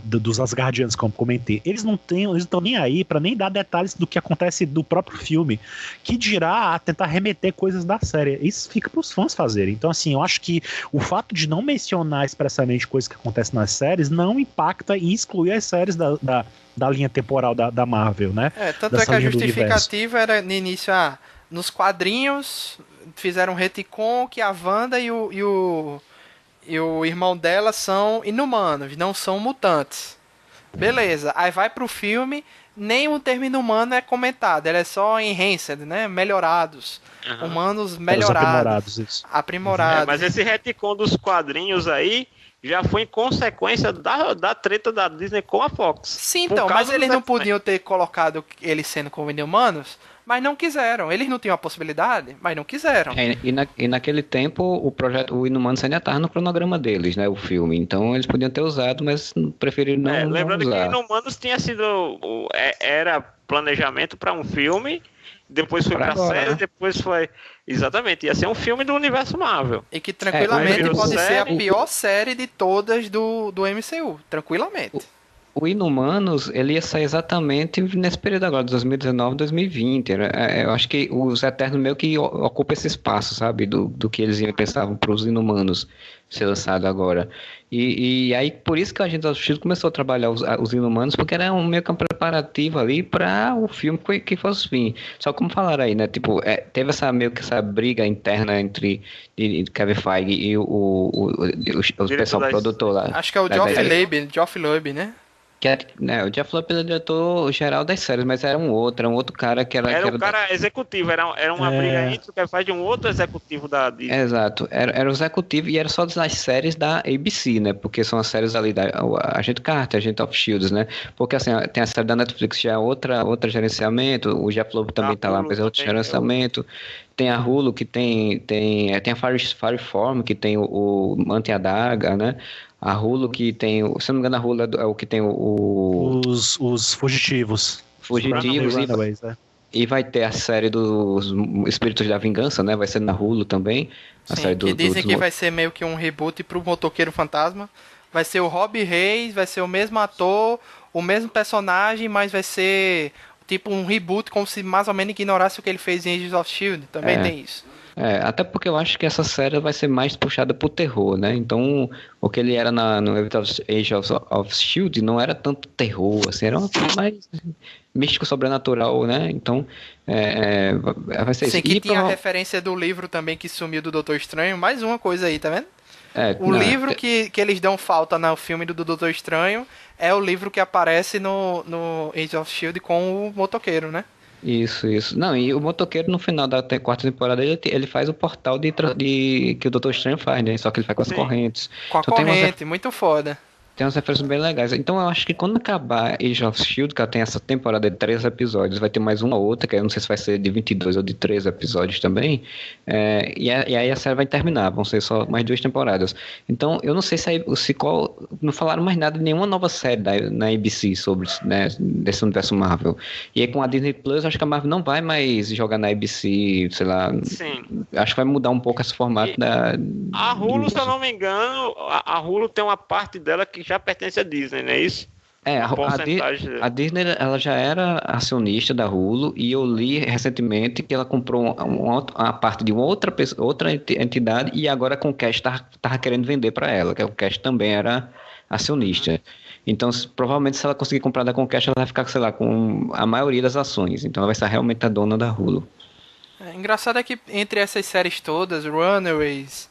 dos Asgardianos, como comentei, eles não estão nem aí pra nem dar detalhes do que acontece do próprio filme, que dirá a tentar remeter coisas da série. Isso fica pros fãs fazerem. Então, assim, eu acho que o fato de não mencionar expressamente coisas que acontecem nas séries não impacta e exclui as séries da linha temporal da Marvel, né? Tanto é que a justificativa era no início, nos quadrinhos fizeram um retcon que a Wanda e o irmão dela são inumanos, não são mutantes. Beleza, aí vai pro filme, nem o termo inumano é comentado, ele é só enhanced, né? Melhorados. Humanos melhorados. Aprimorados. Mas esse retcon dos quadrinhos aí já foi em consequência da treta da Disney com a Fox. Sim, então, mas eles não podiam ter colocado eles sendo como inumanos, mas não quiseram. Eles não tinham a possibilidade, mas não quiseram. E naquele tempo, o Inumanos ainda estava no cronograma deles, né, o filme. Então eles podiam ter usado, mas preferiram não lembrando usar. Que Inumanos tinha sido... Era planejamento para um filme, depois foi pra série, né? Depois foi... Exatamente, ia ser um filme do universo Marvel. E que tranquilamente pode ser a pior série de todas do MCU. Tranquilamente. O Inumanos, ele ia sair exatamente nesse período agora, de 2019, 2020. Eu acho que os Eternos meio que ocupam esse espaço, sabe? Do que eles pensavam para os Inumanos ser lançado agora. E aí, por isso que a gente assistindo começou a trabalhar os Inumanos, porque era meio que um preparativo ali para o filme que fosse vir. Só como falaram aí, né? Tipo, teve meio que essa briga interna entre Kevin Feige e o pessoal produtor lá. Acho que é o Geoff Loeb, né? O Jeff Loeb era o diretor geral das séries, mas era um outro cara que era... Era um cara executivo, era uma briga entre o que faz de um outro executivo da Disney. Exato, era o executivo e era só das séries da ABC, né? Porque são as séries ali da Agente Carter, Agent of S.H.I.E.L.D., né? Porque assim, tem a série da Netflix, já é outra gerenciamento, o Jeff Loeb também tá lá, mas é outro gerenciamento. Tem a Hulu, que tem a Fireform, que tem o Manti-Adaga, né? A Hulu que tem, se não me engano, a Hulu é o que tem os fugitivos. E vai ter a série dos Espíritos da Vingança, né? Vai ser na Hulu também. A série que dizem que vai ser meio que um reboot pro Motoqueiro Fantasma. Vai ser o Robbie Reyes, vai ser o mesmo ator, o mesmo personagem, mas vai ser tipo um reboot, como se mais ou menos ignorasse o que ele fez em Agents of S.H.I.E.L.D. Também tem isso. Até porque eu acho que essa série vai ser mais puxada pro terror, né? Então, o que ele era no Age of S.H.I.E.L.D. não era tanto terror, assim, era uma coisa mais místico, sobrenatural, né? Então, vai ser isso. Sim, que tinha a referência do livro também que sumiu do Doutor Estranho, mais uma coisa aí, tá vendo? Livro que eles dão falta no filme do Doutor Estranho é o livro que aparece no Age of S.H.I.E.L.D. com o motoqueiro, né? Isso. Não, e o motoqueiro no final da quarta temporada ele faz o portal que o Doutor Estranho faz, né? Só que ele faz com as correntes. Com a então, corrente, muito foda. Tem umas referências bem legais. Então eu acho que quando acabar Age of S.H.I.E.L.D., que ela tem essa temporada de 3 episódios, vai ter mais uma outra, que eu não sei se vai ser de 22 ou de 13 episódios também, e aí a série vai terminar, vão ser só mais 2 temporadas. Então eu não sei não falaram mais nada de nenhuma nova série na ABC sobre, né, desse universo Marvel. E aí com a Disney Plus, acho que a Marvel não vai mais jogar na ABC, sei lá. Sim. Acho que vai mudar um pouco esse formato A Hulu, se eu não me engano, a Hulu tem uma parte dela que já pertence à Disney, não é isso? A Disney ela já era acionista da Hulu e eu li recentemente que ela comprou uma parte de outra entidade e agora com o Cash estava querendo vender para ela, que o Cash também era acionista. Então, provavelmente, se ela conseguir comprar da Comcast, ela vai ficar, sei lá, com a maioria das ações. Então, ela vai ser realmente a dona da Hulu. Engraçado é que entre essas séries todas, Runaways,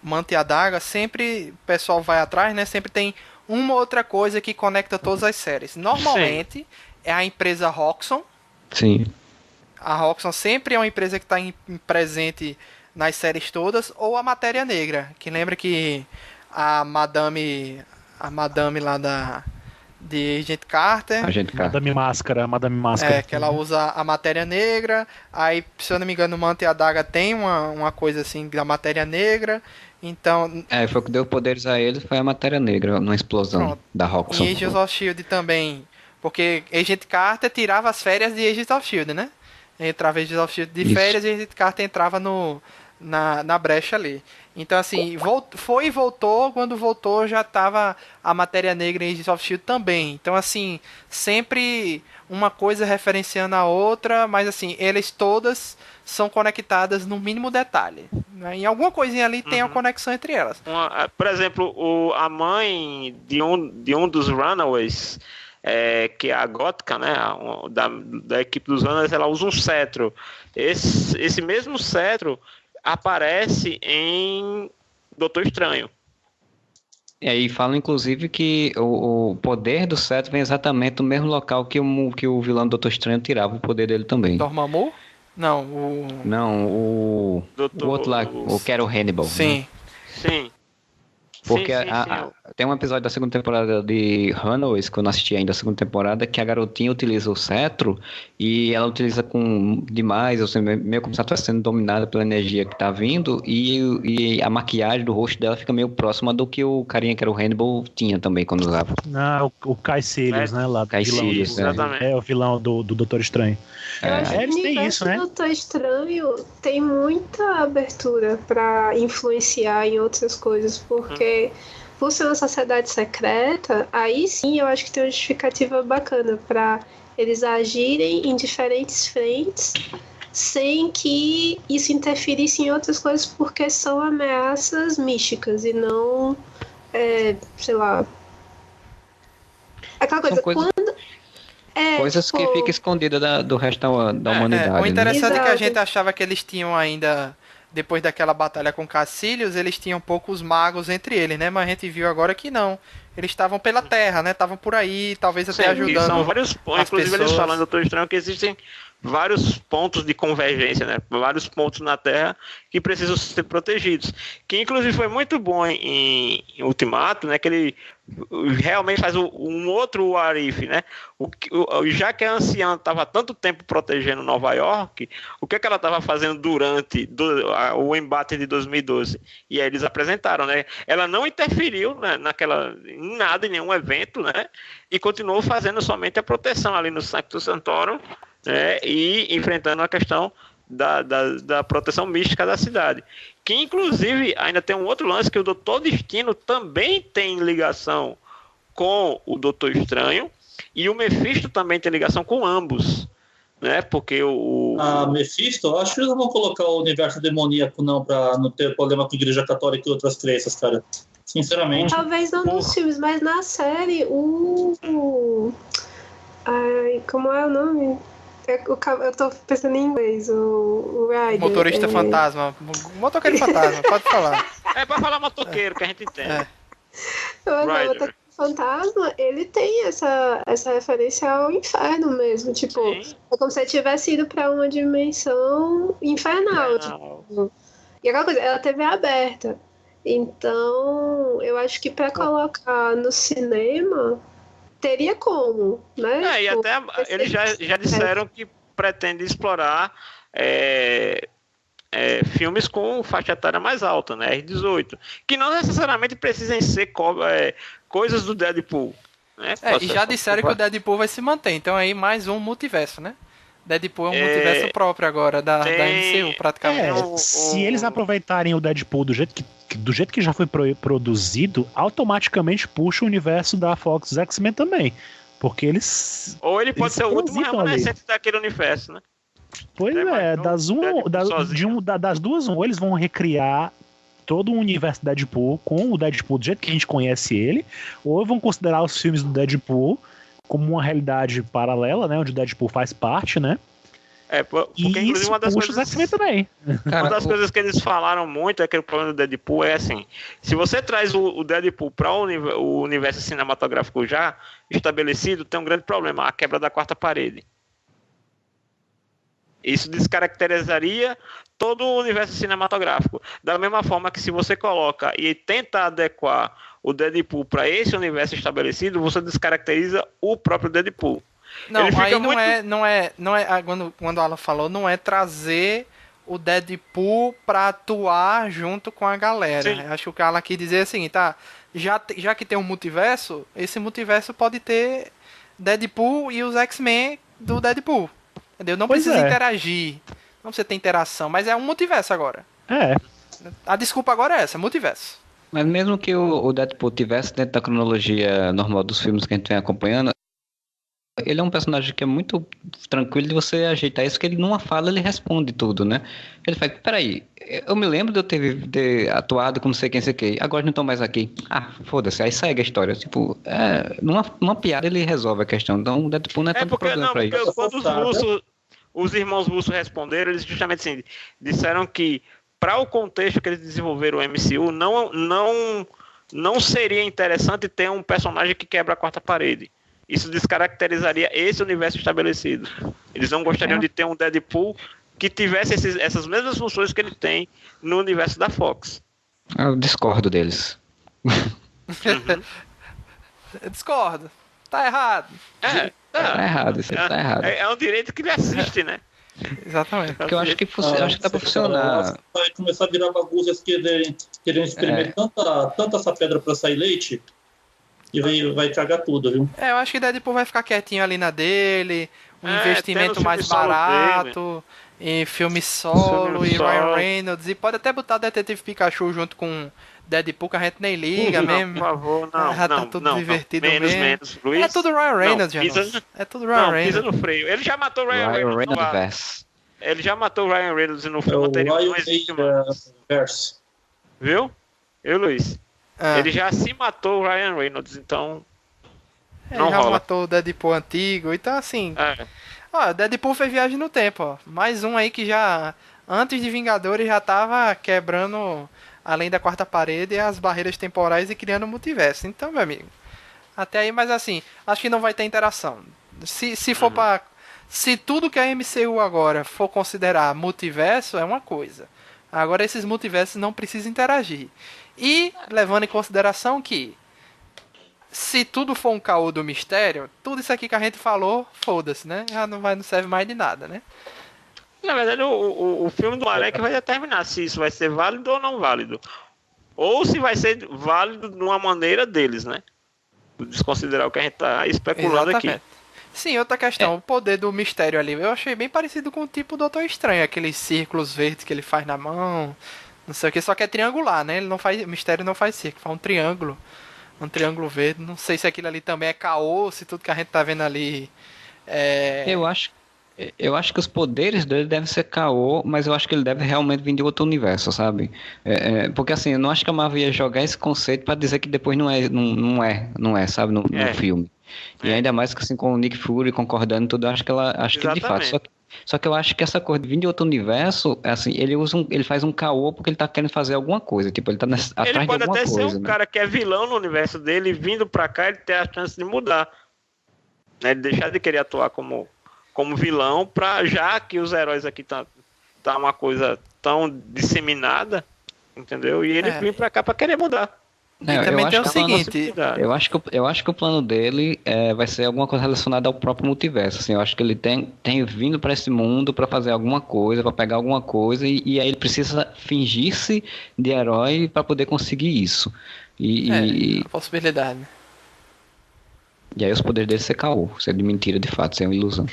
Manta e Adaga, sempre o pessoal vai atrás, né? Sempre tem uma outra coisa que conecta todas as séries. Normalmente é a empresa Roxxon. Sim. A Roxxon sempre é uma empresa que está presente nas séries todas, ou a Matéria Negra, que lembra que a Madame lá de Agente Carter. Madame Máscara. Que ela usa a Matéria Negra. Aí, se eu não me engano, Manta e Adaga tem uma coisa assim da Matéria Negra. Então. Foi o que deu poderes a eles, foi a Matéria Negra, numa explosão da Roxxon. E Agents of S.H.I.E.L.D. também. Porque Agent Carter tirava as férias de Agents of S.H.I.E.L.D., né? Entrava Agents of S.H.I.E.L.D. de férias e Agent Carter entrava na brecha ali. Então, assim, foi e voltou. Quando voltou, já tava a Matéria Negra em Agents of S.H.I.E.L.D. também. Então, assim, sempre uma coisa referenciando a outra, mas, assim, elas todas são conectadas no mínimo detalhe. Né? Em alguma coisinha ali tem uma conexão entre elas. Por exemplo, a mãe de um dos Runaways, que é a Gótica, né, da equipe dos Runaways, ela usa um cetro. Esse mesmo cetro aparece em Doutor Estranho. E aí fala, inclusive, que o poder do cetro vem exatamente do mesmo local que o vilão do Doutor Estranho tirava o poder dele também. Dormammu? Não, o outro lá, o que era o Hannibal. Sim. Né? Sim. Porque tem um episódio da segunda temporada de Runaways, que eu não assisti ainda a segunda temporada, que a garotinha utiliza o cetro e ela utiliza com demais, ou seja, meio como se ela estivesse sendo dominada pela energia que está vindo, e a maquiagem do rosto dela fica meio próxima do que o carinha que era o Hannibal tinha também quando usava. O Caecilius, né? Lá do Caecilius, vilão o vilão do Doutor Estranho. Eu acho que o universo do Doutor Estranho tem muita abertura para influenciar em outras coisas, porque por ser uma sociedade secreta, aí sim eu acho que tem uma justificativa bacana para eles agirem em diferentes frentes sem que isso interferisse em outras coisas, porque são ameaças místicas e não, sei lá, aquela coisa, coisas que ficam escondidas do resto da humanidade. O interessante é que a Exato. gente achava que eles tinham ainda, depois daquela batalha com Caecilius, eles tinham poucos magos entre eles, né? Mas a gente viu agora que não. Eles estavam pela Terra, né? Estavam por aí, talvez até ajudando. São vários pontos, inclusive eles falam no Doutor Estranho que existem vários pontos de convergência, né? Vários pontos na Terra que precisam ser protegidos. Que inclusive foi muito bom em Ultimato, né? Que ele realmente faz um outro Arif, né? Já que a anciã estava tanto tempo protegendo Nova York, o que ela estava fazendo durante o embate de 2012? E aí eles apresentaram, né? Ela não interferiu, né, em nada, em nenhum evento, né? E continuou fazendo somente a proteção ali no Sanctum Sanctorum, né? E enfrentando a questão da proteção mística da cidade. Que inclusive ainda tem um outro lance, que o Doutor Destino também tem ligação com o Doutor Estranho, e o Mephisto também tem ligação com ambos, né? Porque Mephisto, acho que eles não vão colocar o universo demoníaco não, para não ter problema com a Igreja Católica e outras crenças, cara. Sinceramente. Talvez não nos filmes, mas na série como é o nome? Eu tô pensando em inglês, o Ryder. Motorista fantasma. Motoqueiro fantasma, pode falar. Pra falar motoqueiro, que a gente entende. Eu tô Fantasma, ele tem essa referência ao inferno mesmo. Tipo, é como se ele tivesse ido pra uma dimensão infernal. Tipo, e aquela coisa, ela TV aberta. Então, eu acho que pra colocar no cinema, teria como, né? E até eles já disseram que pretende explorar filmes com faixa etária mais alta, né? R18. Que não necessariamente precisem ser coisas do Deadpool. Né? E já disseram que o Deadpool vai se manter. Então aí mais um multiverso, né? Deadpool é um multiverso próprio agora, da MCU, praticamente. Se eles aproveitarem o Deadpool do jeito que já foi produzido, automaticamente puxa o universo da Fox X-Men também. Porque eles... Ou ele pode ser o último remanescente daquele universo, né? Pois das duas, ou eles vão recriar todo o universo do Deadpool com o Deadpool do jeito que a gente conhece ele, ou vão considerar os filmes do Deadpool como uma realidade paralela, né, onde o Deadpool faz parte, né? Porque inclusive uma das coisas também. Uma das coisas que eles falaram muito é que o problema do Deadpool é assim, se você traz o Deadpool para o universo cinematográfico já estabelecido, tem um grande problema, a quebra da quarta parede. Isso descaracterizaria todo o universo cinematográfico. Da mesma forma que se você coloca e tenta adequar o Deadpool para esse universo estabelecido, você descaracteriza o próprio Deadpool. Não, aí não é quando ela falou, não é trazer o Deadpool para atuar junto com a galera. Sim. Acho que o que ela quis dizer é assim, tá? Já que tem um multiverso, esse multiverso pode ter Deadpool e os X-Men do Deadpool. Entendeu? Não precisa interagir. Não precisa ter interação, mas é um multiverso agora. A desculpa agora é essa, multiverso. Mas mesmo que o Deadpool tivesse dentro da cronologia normal dos filmes que a gente vem acompanhando, ele é um personagem que é muito tranquilo de você ajeitar isso, que ele numa fala ele responde tudo, né? Ele fala, peraí, eu me lembro de eu ter atuado com não sei quem, agora não estou mais aqui. Foda-se, aí segue a história. Tipo, numa piada ele resolve a questão, então o Deadpool não é tanto problema pra isso. Quando os irmãos russos responderam, eles justamente assim, disseram que para o contexto que eles desenvolveram o MCU, não seria interessante ter um personagem que quebra a quarta parede. Isso descaracterizaria esse universo estabelecido. Eles não gostariam de ter um Deadpool que tivesse essas mesmas funções que ele tem no universo da Fox. Eu discordo deles. Eu discordo. Tá errado. Tá errado, isso tá errado. É um direito que ele assiste, né? Exatamente. Porque eu acho que dá pra funcionar. Vai começar a virar bagunça se querem experimentar tanta essa pedra pra sair leite. E vai cagar tudo, viu? Eu acho que Deadpool vai ficar quietinho ali na dele, investimento mais barato, em filme solo e Ryan Reynolds, e pode até botar Detetive Pikachu junto com Deadpool, que a gente nem liga mesmo. Por favor, tá tudo divertido menos, Luiz. É tudo Ryan Reynolds, já. É tudo Ryan Reynolds. Pisa no freio. Ele já matou o Ryan Reynolds. Ele já matou o Ryan Reynolds no filme anterior. Viu? Luiz? Ele já se matou o Ryan Reynolds, então não já rola. Matou o Deadpool antigo, então assim... Ó, Deadpool fez viagem no tempo, ó. Mais um aí que já, antes de Vingadores, já tava quebrando, além da quarta parede, as barreiras temporais e criando multiverso. Então, meu amigo, até aí, mas assim, acho que não vai ter interação. Se for pra... Se tudo que a MCU agora for considerar multiverso, é uma coisa. Agora esses multiversos não precisam interagir. E levando em consideração que se tudo for um caô do mistério, tudo isso aqui que a gente falou, foda-se, né? Já não serve mais de nada, né? Na verdade, o filme do Aranha vai determinar se isso vai ser válido ou não válido. Ou se vai ser válido de uma maneira deles, né? Desconsiderar o que a gente tá especulando aqui. Sim, outra questão, o poder do mistério ali, eu achei bem parecido com o tipo do Doutor Estranho, aqueles círculos verdes que ele faz na mão, não sei o que, só que é triangular, né? Ele não faz, o mistério não faz círculo, faz um triângulo verde, não sei se aquilo ali também é caô, se tudo que a gente tá vendo ali Eu acho que os poderes dele devem ser caô, mas eu acho que ele deve realmente vir de outro universo, sabe? Porque assim, eu não acho que a Marvel ia jogar esse conceito pra dizer que depois não é, sabe, no filme. E ainda mais que assim, com o Nick Fury concordando e tudo, eu acho que ela, que de fato, Só que eu acho que essa coisa de vir de outro universo, assim, ele faz um caô porque ele tá querendo fazer alguma coisa. Tipo, ele tá atrás de alguma coisa. Ele pode até ser um cara que é vilão no universo dele, vindo pra cá, ele tem a chance de mudar. Né? Ele deixar de querer atuar como vilão, já que os heróis aqui tá uma coisa tão disseminada, entendeu? E ele vir pra cá pra querer mudar. E também tem o seguinte, eu acho que o plano dele vai ser alguma coisa relacionada ao próprio multiverso. Assim, eu acho que ele tem vindo para esse mundo para fazer alguma coisa, para pegar alguma coisa, e aí ele precisa fingir-se de herói para poder conseguir isso. A possibilidade. E aí os poderes dele ser caô, ser de mentira de fato, ser uma ilusão.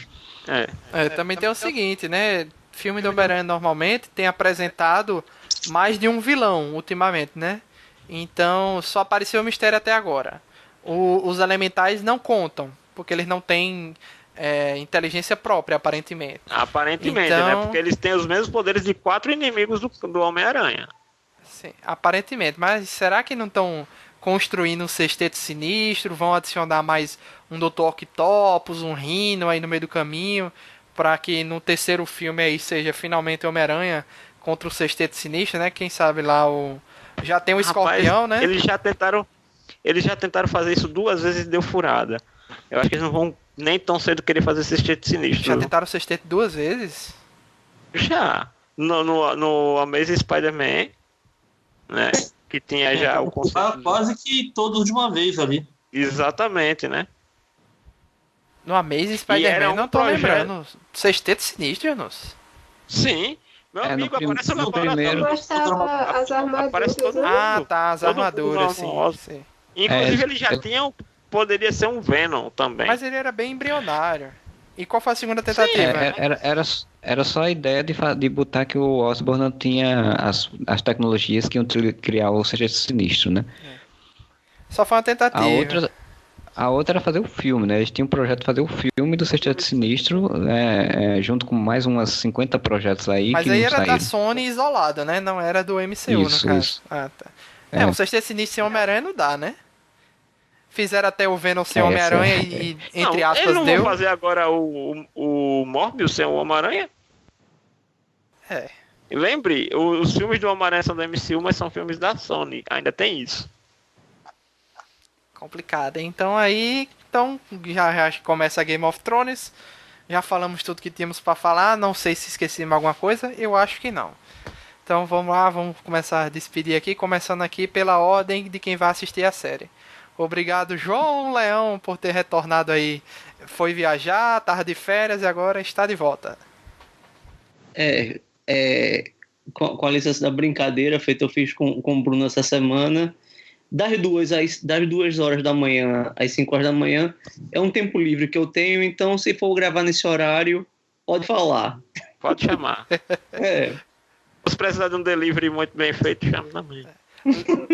Também tem o seguinte, né? Filme do Homem-Aranha normalmente tem apresentado mais de um vilão ultimamente, né? Então, só apareceu o mistério até agora. Os elementais não contam, porque eles não têm inteligência própria, aparentemente. Aparentemente, então, né? Porque eles têm os mesmos poderes de 4 inimigos do Homem-Aranha. Sim, aparentemente. Mas será que não estão construindo um sexteto sinistro? Vão adicionar mais um Dr. Octopus, um Rhino aí no meio do caminho, para que no terceiro filme aí seja finalmente Homem-Aranha contra o sexteto sinistro, né? Quem sabe lá já tem o Escorpião, né? Eles já tentaram fazer isso 2 vezes e deu furada. Eu acho que eles não vão nem tão cedo querer fazer sexteto sinistro. Já tentaram o sexteto 2 vezes? Já. No Amazing Spider-Man, né? Que tinha já o conceito. Quase que todos de uma vez ali. Exatamente, né? No Amazing Spider-Man, não tô lembrando. Sexteto sinistro, Janus? Sim. Meu amigo, aparece no primeiro. Eu gostava as armaduras. Tá, as armaduras, sim. Inclusive, ele já poderia ser um Venom também. Mas ele era bem embrionário. E qual foi a segunda tentativa? Era só a ideia de botar que o Osborn não tinha as tecnologias que iam criar o Sexteto Sinistro, né? Só foi uma tentativa. A outra era fazer o filme, né? Eles tinham um projeto de fazer o filme do Sexteto Sinistro, junto com mais umas 50 projetos aí. Mas que aí não era saíram. Da Sony isolada, né? Não era do MCU, no caso. Isso. Ah, tá. O Sexteto Sinistro sem Homem-Aranha não dá, né? Fizeram até o Venom sem Homem-Aranha e, entre aspas, eles não deu. Vão fazer agora o Morbius sem o Homem-Aranha? Lembre, os filmes do Homem-Aranha são da MCU, mas são filmes da Sony. Ainda tem isso. Complicado, hein? Então já começa a Game of Thrones. Já falamos tudo que tínhamos para falar. Não sei se esquecemos alguma coisa. Eu acho que não. Então vamos lá, vamos começar a despedir aqui. Começando aqui pela ordem de quem vai assistir a série. Obrigado, João Leão, por ter retornado aí. Foi viajar, tava de férias e agora está de volta. Com a licença da brincadeira, feito eu fiz com o Bruno essa semana. Das 2 horas da manhã às 5 horas da manhã é um tempo livre que eu tenho, então se for gravar nesse horário, pode falar. Pode chamar. Se precisar de um delivery muito bem feito, chama também.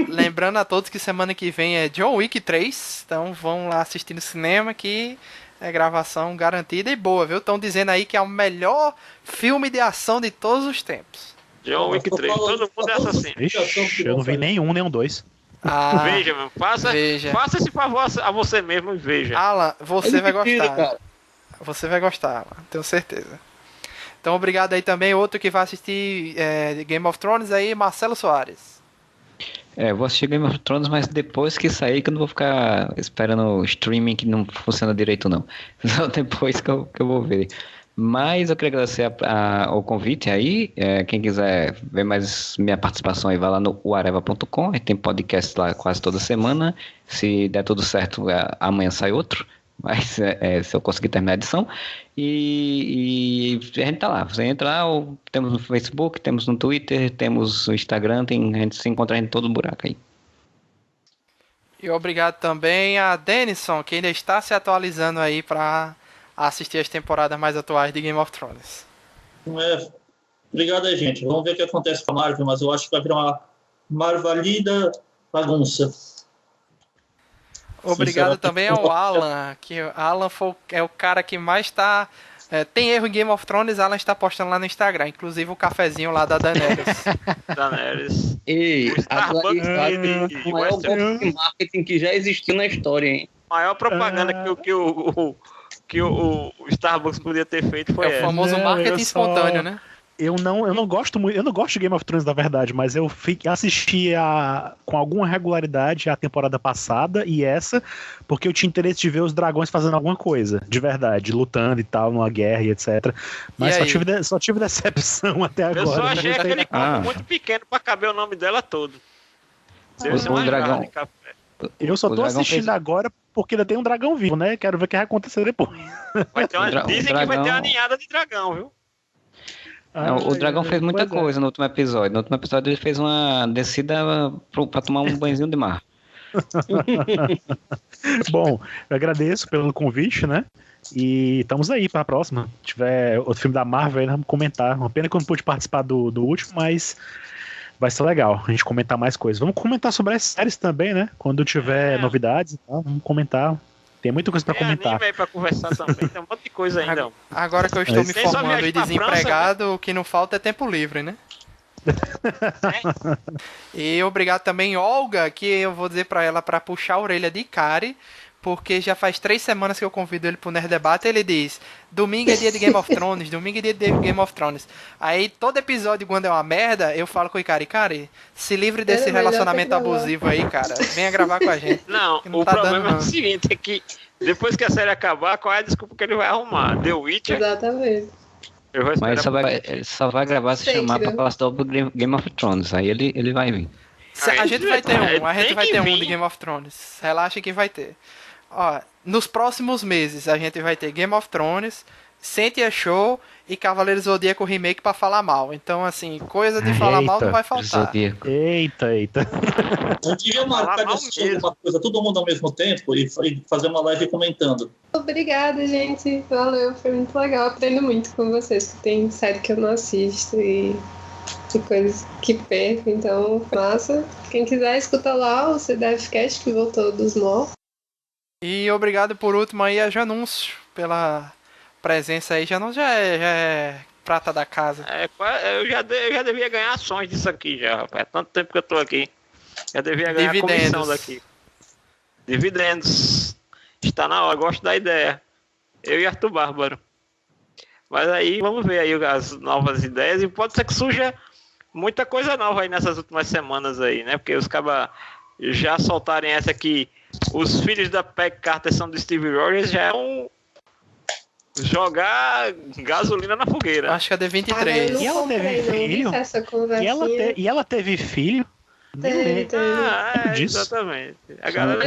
Lembrando a todos que semana que vem é John Wick 3, então vão lá assistir no cinema que é gravação garantida e boa, viu? Estão dizendo aí que é o melhor filme de ação de todos os tempos. John Wick 3, todo mundo é assassino. Ixi, eu não vi nenhum, nem o 2. Veja, mano, faça esse favor a você mesmo e veja. Alan, você vai gostar. Cara. Você vai gostar, Alan, tenho certeza. Então obrigado aí também, outro que vai assistir Game of Thrones aí, Marcelo Soares. Vou assistir Game of Thrones, mas depois que sair, que eu não vou ficar esperando o streaming que não funciona direito, não. Só depois que eu vou ver. Mas eu queria agradecer o convite aí. Quem quiser ver mais minha participação aí, vai lá no uareva.com. A gente tem podcast lá quase toda semana. Se der tudo certo, amanhã sai outro. Mas se eu conseguir terminar a edição. E a gente tá lá. Você entra lá, temos no Facebook, temos no Twitter, temos no Instagram, a gente se encontra em todo buraco aí. E obrigado também a Denison, que ainda está se atualizando aí para assistir as temporadas mais atuais de Game of Thrones. Obrigado aí, gente. Vamos ver o que acontece com a Marvel, mas eu acho que vai virar uma marvalida bagunça. Obrigado também ao Alan, que o Alan é o cara que mais está... tem erro em Game of Thrones, Alan está postando lá no Instagram, inclusive o cafezinho lá da Daenerys. Daenerys. Ei, o maior golpe de marketing que já existiu na história, hein? A maior propaganda que o Starbucks podia ter feito foi o famoso marketing espontâneo, né? Eu não gosto muito, eu não gosto de Game of Thrones, na verdade, mas eu assisti com alguma regularidade a temporada passada e essa, porque eu tinha interesse de ver os dragões fazendo alguma coisa, de verdade, lutando e tal, numa guerra e etc. Mas só tive decepção até agora. Eu só achei aquele copo muito pequeno pra caber o nome dela todo. O dragão. Eu só tô assistindo agora porque ainda tem um dragão vivo, né? Quero ver o que vai acontecer depois. Dizem que vai ter uma ninhada de dragão, viu? O dragão fez muita coisa no último episódio. No último episódio ele fez uma descida pra tomar um banhozinho de mar. Bom, eu agradeço pelo convite, né? E estamos aí para a próxima. Se tiver outro filme da Marvel, vamos comentar. Uma pena que eu não pude participar do último, mas vai ser legal a gente comentar mais coisas. Vamos comentar sobre as séries também, né? Quando tiver novidades, então, vamos comentar. Tem muita coisa pra comentar. Tem pra conversar também, tem um monte de coisa ainda. Agora que eu estou me formando e desempregado, França, o que não falta é tempo livre, né? E obrigado também, Olga, que eu vou dizer pra ela pra puxar a orelha de Kari, porque já faz 3 semanas que eu convido ele pro Nerd Debate, ele diz, domingo é dia de Game of Thrones, domingo é dia de Game of Thrones. Aí todo episódio, quando é uma merda, eu falo com o Kari, se livre desse relacionamento abusivo aí, cara, venha gravar com a gente. Não o tá problema é o seguinte, é que depois que a série acabar, qual é a desculpa que ele vai arrumar? The Witcher? Exatamente. Mas ele só vai gravar se chamar pra falar sobre Game of Thrones, aí ele vai vir. A gente vai ter um de Game of Thrones, relaxa que vai ter. Ó, nos próximos meses a gente vai ter Game of Thrones, Sentia Show e Cavaleiros do Zodíaco Remake pra falar mal. Então, assim, coisa de falar mal não vai faltar. Eita. Eu devia marcar uma coisa, todo mundo ao mesmo tempo e fazer uma live comentando. Obrigada, gente. Valeu, foi muito legal. Aprendo muito com vocês, que tem série que eu não assisto e coisas que perco. Então, massa. Quem quiser, escuta lá o CDFcast que voltou dos mortos. E obrigado por último aí a Janúncio pela presença aí. Janúncio já é prata da casa. Eu já devia ganhar ações disso aqui já, rapaz. É tanto tempo que eu tô aqui. Já devia ganhar comissão daqui. Dividendos. Está na hora, gosto da ideia. Eu e Arthur Bárbaro. Mas aí vamos ver aí as novas ideias. E pode ser que surja muita coisa nova aí nessas últimas semanas aí, né? Porque os cabas já soltarem essa aqui. Os filhos da Peggy Carter são do Steve Rogers, já é jogar gasolina na fogueira. Acho que é D23. E ela teve filho? E ela teve filho? Exatamente.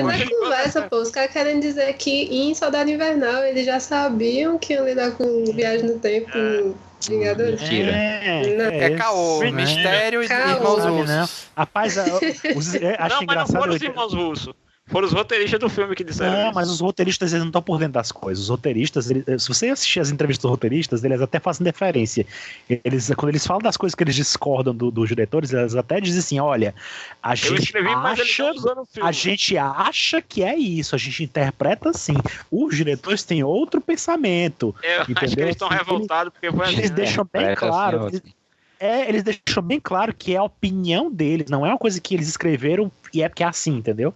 Mas é conversa, pô. Os caras querem dizer que em Soldado Invernal eles já sabiam que iam lidar com viagem no tempo. Vingadores. Mentira. É caô, mistério e irmãos russos. Rapaz, acho engraçado. Mas não foram os irmãos russos. Foram os roteiristas do filme que disseram isso. Mas os roteiristas eles não estão por dentro das coisas. Os roteiristas, se você assistir as entrevistas dos roteiristas, eles até fazem deferência. Quando eles falam das coisas que eles discordam dos diretores, eles até dizem assim, olha, a gente acha que é isso, a gente interpreta assim. Os diretores têm outro pensamento. Acho que eles estão revoltados porque eles deixam bem claro. Eles deixam bem claro que é a opinião deles, não é uma coisa que eles escreveram e é porque é assim, entendeu?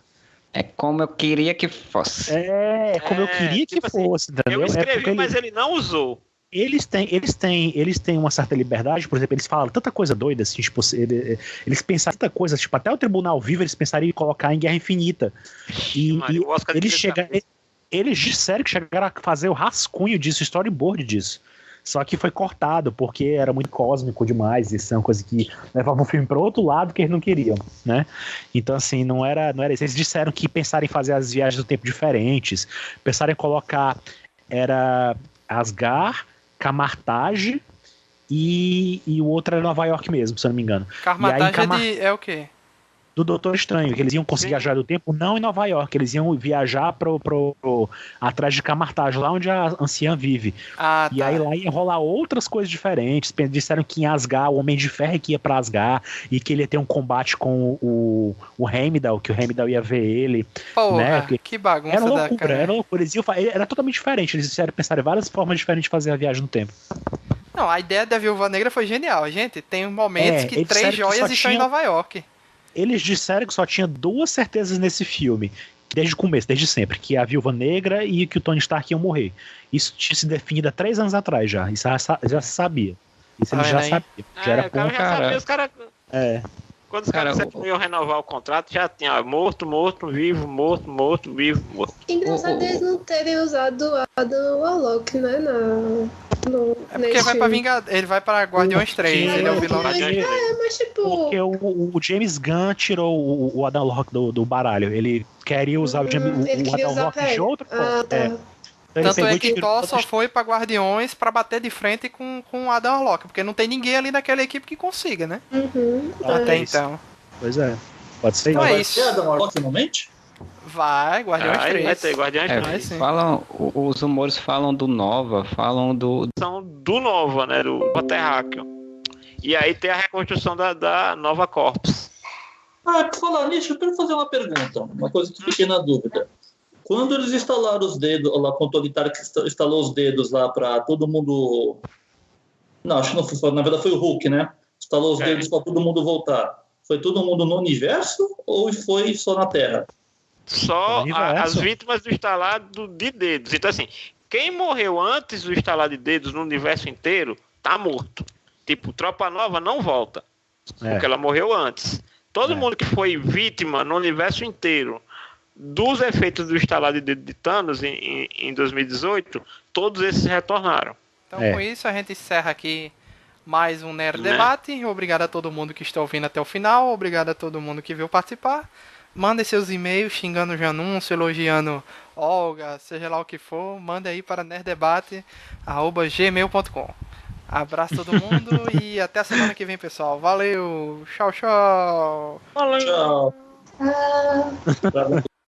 É como eu queria que fosse. Como eu queria que fosse, entendeu? Eu escrevi, mas ele não usou. Eles têm uma certa liberdade, por exemplo, eles falam tanta coisa doida, assim, tipo, eles pensaram tanta coisa, tipo, até o Tribunal Vivo eles pensariam em colocar em Guerra Infinita. Eles disseram que chegaram a fazer o rascunho disso, o storyboard disso. Só que foi cortado, porque era muito cósmico demais, isso é uma coisa que levava o filme para outro lado que eles não queriam, né? Então, assim, não era isso. Eles disseram que pensaram em fazer as viagens do tempo diferentes, pensaram em colocar, era Asgard, Camartage e o outro era Nova York mesmo, se eu não me engano. Camartage é o quê? Do Doutor Estranho, que eles iam conseguir viajar do tempo, não em Nova York, eles iam viajar atrás de Camartage, lá onde a anciã vive. E aí lá ia rolar outras coisas diferentes. Disseram que em Asgard, o Homem de Ferro que ia pra Asgard, e que ele ia ter um combate com o Heimdall, que o Heimdall ia ver ele. Porra, né? Que bagunça era loucura. Era totalmente diferente, eles pensaram em várias formas diferentes de fazer a viagem no tempo. Não, a ideia da Viúva Negra foi genial, gente. Tem momentos que 3 joias estão em Nova York. Eles disseram que só tinha 2 certezas nesse filme. desde o começo, desde sempre, que a Viúva Negra e que o Tony Stark iam morrer. Isso tinha se definido há 3 anos atrás já. Isso já se sabia. Isso ele já sabia. Já era sabia, os caras... Quando os caras Cara, não iam renovar o contrato, já tinha morto, vivo, morto, vivo, morto. Engraçado eles não terem usado Adam Warlock, né? Porque vai pra Vingadores, ele vai pra Guardiões 3, ele é o vilão da gente. Mas tipo... Porque o James Gunn tirou o Adam Warlock do baralho. Ele queria usar o Adam Warlock de outro. Tanto é que Thor só foi pra Guardiões pra bater de frente com o Adam Warlock, porque não tem ninguém ali naquela equipe que consiga, né? Até então. Pois é. Pode ser então isso. É isso. Vai ter Adam Warlock finalmente? Vai, Guardiões 3. Vai ter Guardiões 3. Sim. Os rumores falam do Nova, falam do... São do Nova, né? Do Terráqueo. E aí tem a reconstrução da Nova Corps. Por falar nisso, eu quero fazer uma pergunta. Uma coisa que fiquei na dúvida. Quando eles instalaram os dedos, lá com o Tony Stark instalou os dedos lá pra todo mundo... Não, acho que não foi, na verdade foi o Hulk, né? Instalou os dedos pra todo mundo voltar. Foi todo mundo no universo ou foi só na Terra? Só as vítimas do estalar de dedos. Então, assim, quem morreu antes do estalar de dedos no universo inteiro, tá morto. Tipo, Tropa Nova não volta. Porque ela morreu antes. Todo mundo que foi vítima no universo inteiro dos efeitos do estalar de dedo de Thanos em 2018, todos esses retornaram. Então, com isso, a gente encerra aqui mais um Nerd Debate. Obrigado a todo mundo que está ouvindo até o final. Obrigado a todo mundo que veio participar. Mandem seus e-mails xingando o Janunço, elogiando Olga, seja lá o que for. Manda aí para nerdebate@gmail.com. Abraço a todo mundo e até a semana que vem, pessoal. Valeu! Tchau, tchau! Valeu! Tchau!